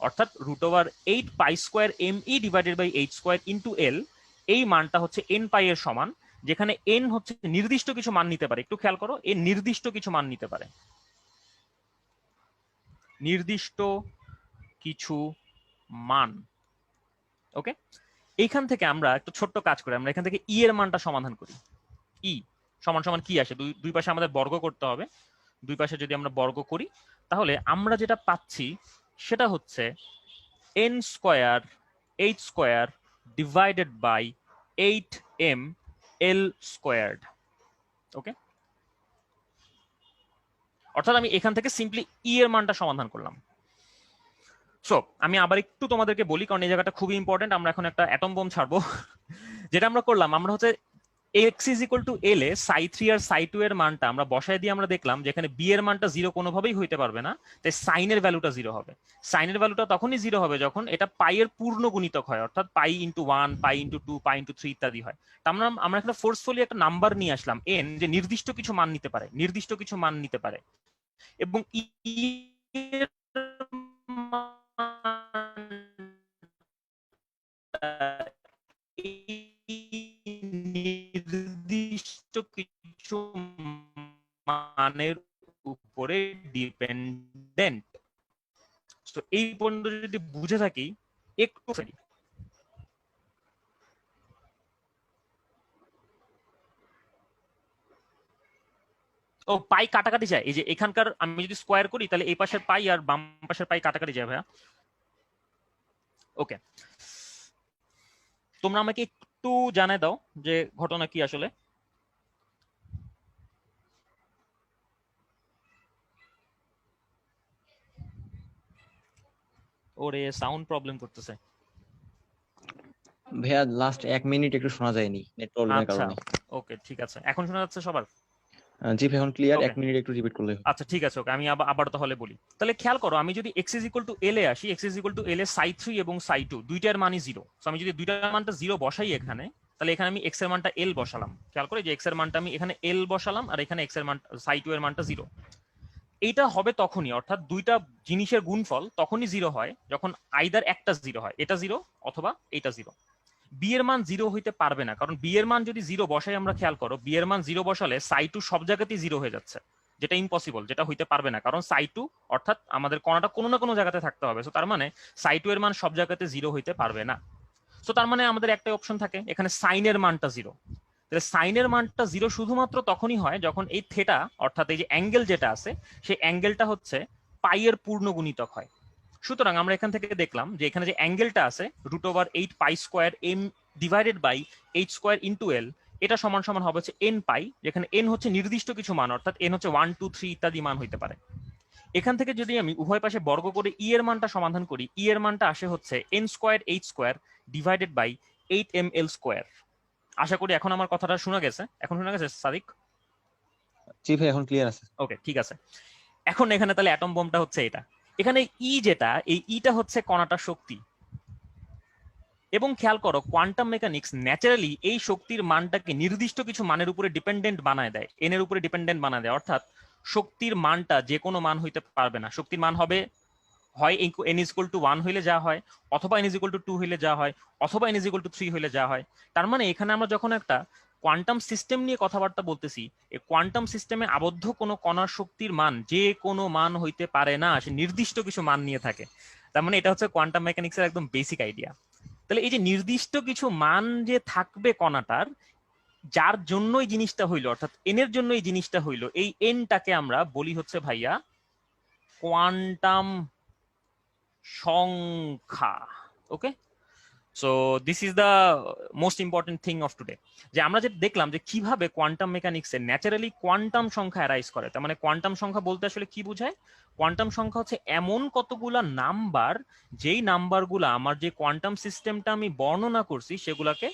অর্থাৎ root over 8 pi square m E divided by h square into L. এই মানটা হচ্ছে এন পাই এর সমান, যেখানে এন হচ্ছে নির্দিষ্ট কিছু মান নিতে পারে। একটু খেয়াল করো, এর নির্দিষ্ট কিছু মান নিতে পারে, নির্দিষ্ট কিছু মান। ওকে, এইখান থেকে আমরা একটা ছোট্ট কাজ করি, আমরা এখান থেকে ই এর মানটা সমাধান করি। ই সমান সমান কি আসে, দুই পাশে আমাদের বর্গ করতে হবে। দুই পাশে যদি আমরা বর্গ করি তাহলে আমরা যেটা পাচ্ছি সেটা হচ্ছে n square h square divided by 8m L squared. Okay, অর্থাৎ আমি এখান থেকে সিম্পলি ই এর মানটা সমাধান করলাম। সো আমি আবার একটু তোমাদেরকে বলি, কারণ এই জায়গাটা খুবই ইম্পর্টেন্ট। আমরা এখন একটা অ্যাটম বোম ছাড়বো। যেটা আমরা করলাম, আমরা হচ্ছে x ইজ ইকুয়াল টু এল এ সাই 3 আর সাই 2 এর মানটা আমরা বসায় দিয়ে আমরা দেখলাম যেখানে বি এর মানটা 0 কোনোভাবেই হইতে পারবে না, তাই সাইনের ভ্যালুটা 0 হবে। সাইনের ভ্যালুটা তখনই 0 হবে যখন এটা পাই এর পূর্ণ গুণিতক হয়, অর্থাৎ pi into 1, pi into 2, pi into 3 ইত্যাদি হয়। তা আমরা এখানে ফোর্সফুলি একটা নাম্বার নিয়ে আসলাম এন, যে নির্দিষ্ট কিছু মান নিতে পারে, নির্দিষ্ট কিছু মান নিতে পারে। এবং নির্দিষ্ট কিছু মানের উপরে ডিপেন্ডেন্ট। তো এই পর্যন্ত যদি বুঝে থাকি একটু ও পাই কাটাকাটি যায়, এই যে এখানকার আমি যদি স্কোয়ার করি তাহলে এই পাশের পাই আর বাম পাশের পাই কাটাকাটি যায় ভাইয়া। ওকে, তোমরা আমাকে একটু জানাই দাও যে ঘটনা কি আসলে। ওরে সাউন্ড প্রবলেম করতেছে ভাইয়া, লাস্ট 1 মিনিট একটু শোনা যায়নি নেট প্রবলেমের আচ্ছা কারণে। ওকে ঠিক আছে, এখন শোনা যাচ্ছে সবার? জি ভাই, এখন ক্লিয়ার। Okay. 1 মিনিট একটু রিপিট করলে হবে। আচ্ছা ঠিক আছে, ওকে আমি আবার তাহলে বলি। তাহলে খেয়াল করো, আমি যদি x ইজ ইকুয়াল টু এল এ আসি, x ইজ ইকুয়াল টু এল এ সাই 3 এবং সাই 2 দুইটার মানই 0। সো আমি যদি দুইটার মানটা 0 বসাই এখানে, তাহলে এখানে আমি x এর মানটা l বসালাম। খেয়াল করে যে x এর মানটা আমি এখানে l বসালাম আর এখানে x এর মান সাই 2 এর মানটা 0। এইটা হবে তখনই, অর্থাৎ দুইটা জিনিসের গুণফল তখনই 0 হয় যখন আইদার একটা 0 হয়, এটা 0 অথবা এটা 0। বি এর মান 0 হইতে পারবে না, কারণ বি এর মান যদি 0 বসাই, আমরা খেয়াল করো বি এর মান 0 বসালে সাই 2 সব জায়গাতেই 0 হয়ে যাচ্ছে, যেটা ইম্পসিবল, যেটা হইতে পারবে না, কারণ সাই 2 অর্থাৎ আমাদের কণাটা কোনো না কোনো জায়গাতে থাকতে হবে। সো তার মানে সাই 2 এর মান সব জায়গাতে 0 হইতে পারবে না। সো তার মানে আমাদের একটাই অপশন থাকে, এখানে সাইনের মানটা 0। তাহলে সাইনের মানটা 0 শুধুমাত্র তখনই হয় যখন এই থেটা অর্থাৎ এই যে অ্যাঙ্গেল যেটা আছে সেই অ্যাঙ্গেলটা হচ্ছে পাই এর পূর্ণ গুণিতক হয়। সুতরাং আমরা এখান থেকে দেখলাম যে এখানে যে অ্যাঙ্গেলটা আছে √8 pi square m divided by h square into L, এটা সমান সমান হবে হচ্ছে এন পাই, যেখানে এন হচ্ছে নির্দিষ্ট কিছু মান, অর্থাৎ এন হচ্ছে 1 2 3 ইত্যাদি মান হইতে পারে। এখান থেকে যদি আমি উভয় পাশে বর্গ করে ই এর মানটা সমাধান করি, ই এর মানটা আসে হচ্ছে n square h square divided by 8ml square. আশা করি এখন আমার কথাটা শোনা গেছে, এখন শোনা গেছে সাদিক? জি ভাই, এখন ক্লিয়ার আছে। ওকে, ঠিক আছে। এখন এখানে তাহলে অ্যাটম বোমটা হচ্ছে এটা, এখানে ই যেটা, এই ইটা হচ্ছে কণাটার শক্তি। এবং খেয়াল করো কোয়ান্টাম মেকানিক্স ন্যাচারালি এই শক্তির মানটাকে নির্দিষ্ট কিছু মানের উপরে ডিপেন্ডেন্ট বানায় দেয়, এন এর উপরে ডিপেন্ডেন্ট বানায় দেয়, অর্থাৎ শক্তির মানটা যে কোনো মান হইতে পারবে না। শক্তির মান হবে হয় n ইকুয়াল টু 1 হইলে যা হয়, অথবা n ইকুয়াল টু 2 হইলে যা হয়, অথবা n ইকুয়াল টু 3 হইলে যা হয়। তার মানে এখানে আমরা যখন একটা কোয়ান্টাম সিস্টেম নিয়ে কথাবার্তা বলতেছি, এই কোয়ান্টাম সিস্টেমে আবদ্ধ কোনো কণার শক্তির মান যে কোনো মান হইতে পারে না, সে নির্দিষ্ট কিছু মান নিয়ে থাকে। তার মানে এটা হচ্ছে কোয়ান্টাম মেকানিক্সের একদম বেসিক আইডিয়া। তাহলে এই যে নির্দিষ্ট কিছু মান যে থাকবে কণাটার, যার জন্য এই জিনিসটা হইলো, অর্থাৎ এন এর জন্য এই জিনিসটা হইলো, এই এনটাকে আমরা বলি হচ্ছে ভাইয়া কোয়ান্টাম সংখ্যা। Okay, so this is the most important thing of today, যে আমরা যে দেখলাম যে কিভাবে কোয়ান্টাম মেকানিক্সে ন্যাচারালি কোয়ান্টাম সংখ্যা অ্যারাইজ করে। তার মানে কোয়ান্টাম সংখ্যা বলতে আসলে কি বোঝায়? কোয়ান্টাম সংখ্যা হচ্ছে এমন কতগুলা নাম্বার, যেই নাম্বারগুলা আমার যে কোয়ান্টাম সিস্টেমটা আমি বর্ণনা করছি সেগুলাকে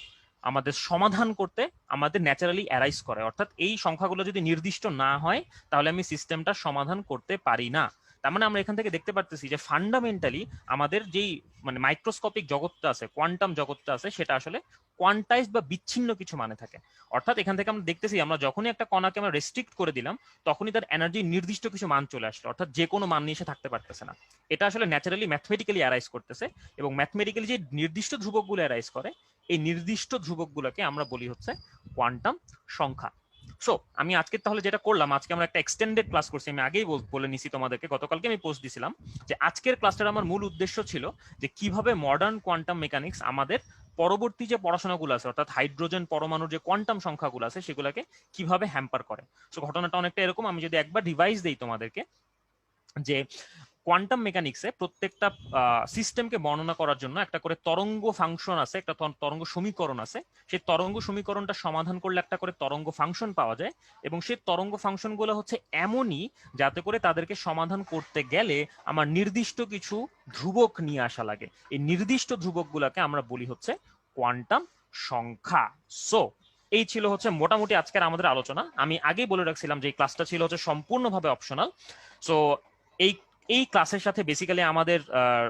আমাদের সমাধান করতে আমাদের ন্যাচারালি অ্যারাইজ করে। অর্থাৎ এই সংখ্যাগুলো যদি নির্দিষ্ট না হয় তাহলে আমি সিস্টেমটা সমাধান করতে পারি না। তার মানে আমরা এখান থেকে দেখতে পারতেছি যে ফান্ডামেন্টালি আমাদের যেই মানে মাইক্রোস্কোপিক জগৎটা আছে, কোয়ান্টাম জগৎটা আছে, সেটা আসলে কোয়ান্টাইজ বা বিচ্ছিন্ন কিছু মানে থাকে। অর্থাৎ এখান থেকে আমরা দেখতেছি আমরা যখনই একটা কণাকে আমরা রেস্ট্রিক্ট করে দিলাম তখনই তার এনার্জি নির্দিষ্ট কিছু মান চলে আসলো, অর্থাৎ যে কোনো মান নিয়ে সে থাকতে পারতেছে না। এটা আসলে ন্যাচারালি ম্যাথমেটিক্যালি অ্যারাইজ করতেছে, এবং ম্যাথমেটিক্যালি যে নির্দিষ্ট ধ্রুবকগুলো অ্যারাইজ করে এই নির্দিষ্ট ধ্রুবকগুলোকে আমরা বলি হচ্ছে কোয়ান্টাম সংখ্যা। সো আমি আজকে তাহলে যেটা করলাম, আজকে আমরা একটা এক্সটেন্ডেড ক্লাস করছি। আমি আগেই বলে নিছি তোমাদেরকে, গতকালকে আমি পোস্ট দিছিলাম যে আজকের ক্লাসটার আমার মূল উদ্দেশ্য ছিল যে কিভাবে মডার্ন কোয়ান্টাম মেকানিক্স আমাদের পরবর্তী যে পড়াশোনাগুলো আছে, অর্থাৎ হাইড্রোজেন পরমাণুর যে কোয়ান্টাম সংখ্যাগুলো আছে সেগুলোকে কিভাবে হ্যাম্পার করে। সো ঘটনাটা অনেকটা এরকম, আমি যদি একবার রিভাইজ দেই তোমাদেরকে, যে কোয়ান্টাম মেকানিক্সে প্রত্যেকটা সিস্টেমকে বর্ণনা করার জন্য একটা করে তরঙ্গ ফাংশন আছে, একটা তরঙ্গ সমীকরণ আছে। সেই তরঙ্গ সমীকরণটা সমাধান করলে একটা করে তরঙ্গ ফাংশন পাওয়া যায়, এবং সেই তরঙ্গ ফাংশনগুলো হচ্ছে এমনই যাতে করে তাদেরকে সমাধান করতে গেলে আমার নির্দিষ্ট কিছু ধ্রুবক নিয়ে আসা লাগে। এই নির্দিষ্ট ধ্রুবকগুলোকে আমরা বলি হচ্ছে কোয়ান্টাম সংখ্যা। সো এই ছিল হচ্ছে মোটামুটি আজকের আমাদের আলোচনা। আমি আগেই বলে রাখছিলাম যে এই ক্লাসটা ছিল হচ্ছে সম্পূর্ণভাবে অপশনাল। সো এই এই ক্লাসের সাথে বেসিক্যালি আমাদের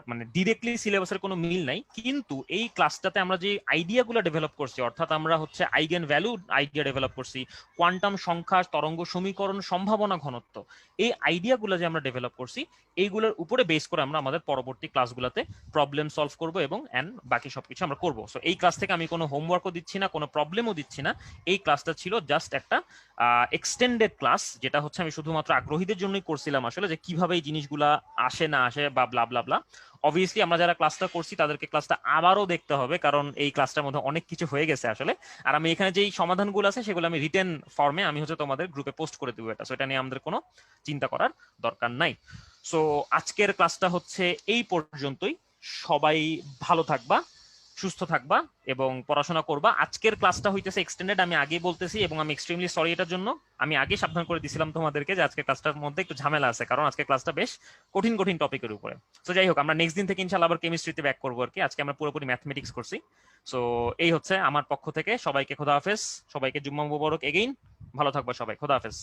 মানে ডিরেক্টলি সিলেবাসের কোনো মিল নাই, কিন্তু এই ক্লাসটাতে আমরা যে আইডিয়াগুলো ডেভেলপ করছি, অর্থাৎ আমরা হচ্ছে আইগেন ভ্যালু আইডিয়া ডেভেলপ করছি, কোয়ান্টাম সংখ্যা, তরঙ্গ সমীকরণ, সম্ভাবনা ঘনত্ব, এই আইডিয়াগুলো যে আমরা ডেভেলপ করছি এইগুলোর উপরে বেস করে আমরা আমাদের পরবর্তী ক্লাসগুলোতে প্রবলেম সলভ করব এবং বাকি সবকিছু আমরা করব। সো এই ক্লাস থেকে আমি কোনো হোমওয়ার্কও দিচ্ছি না, কোনো প্রবলেমও দিচ্ছি না। এই ক্লাসটা ছিল জাস্ট একটা এক্সটেন্ডেড ক্লাস, যেটা হচ্ছে আমি শুধুমাত্র আগ্রহীদের জন্যই করছিলাম আসলে, যে কিভাবে এই জিনিসগুলা আসে না আসে বা ব্লা ব্লা ব্লা। অবভিয়াসলি আমরা যারা ক্লাসটা করছি তাদেরকে ক্লাসটা আবারও দেখতে হবে, কারণ এই ক্লাসটার মধ্যে অনেক কিছু হয়ে গেছে আসলে। আর আমি এখানে যেই সমাধানগুলো আছে সেগুলো আমি রিটেন ফর্মে আমি হচ্ছে তোমাদের গ্রুপে পোস্ট করে দেবো, এটা সো এটা নিয়ে আমাদের কোনো চিন্তা করার দরকার নাই। সো আজকের ক্লাসটা হচ্ছে এই পর্যন্তই। সবাই ভালো থাকবা, সুস্থ থাকবা এবং পড়াশোনা করবা। আজকের ক্লাসটা হইতেছে এক্সটেন্ডেড, আমি আগে বলতেছি, এবং আমি এক্সট্রিমলি সরি এটার জন্য। আমি আগে সাবধান করে দিছিলাম তোমাদেরকে যে আজকের ক্লাসটার মধ্যে একটু ঝামেলা আছে, কারণ আজকের ক্লাসটা বেশ কঠিন কঠিন টপিকের উপরে। তো যাই হোক, আমরা নেক্সট দিন থেকে ইনশাআল্লাহ আবার কেমিস্ট্রিতে ব্যাক করবো আর কি। আজকে আমরা পুরোপুরি ম্যাথমেটিক্স করছি। সো এই হচ্ছে আমার পক্ষ থেকে সবাইকে খোদা হাফেজ, সবাইকে জুম্মা মুবারক এগেইন। ভালো থাকবা সবাই, খোদা হাফেজ।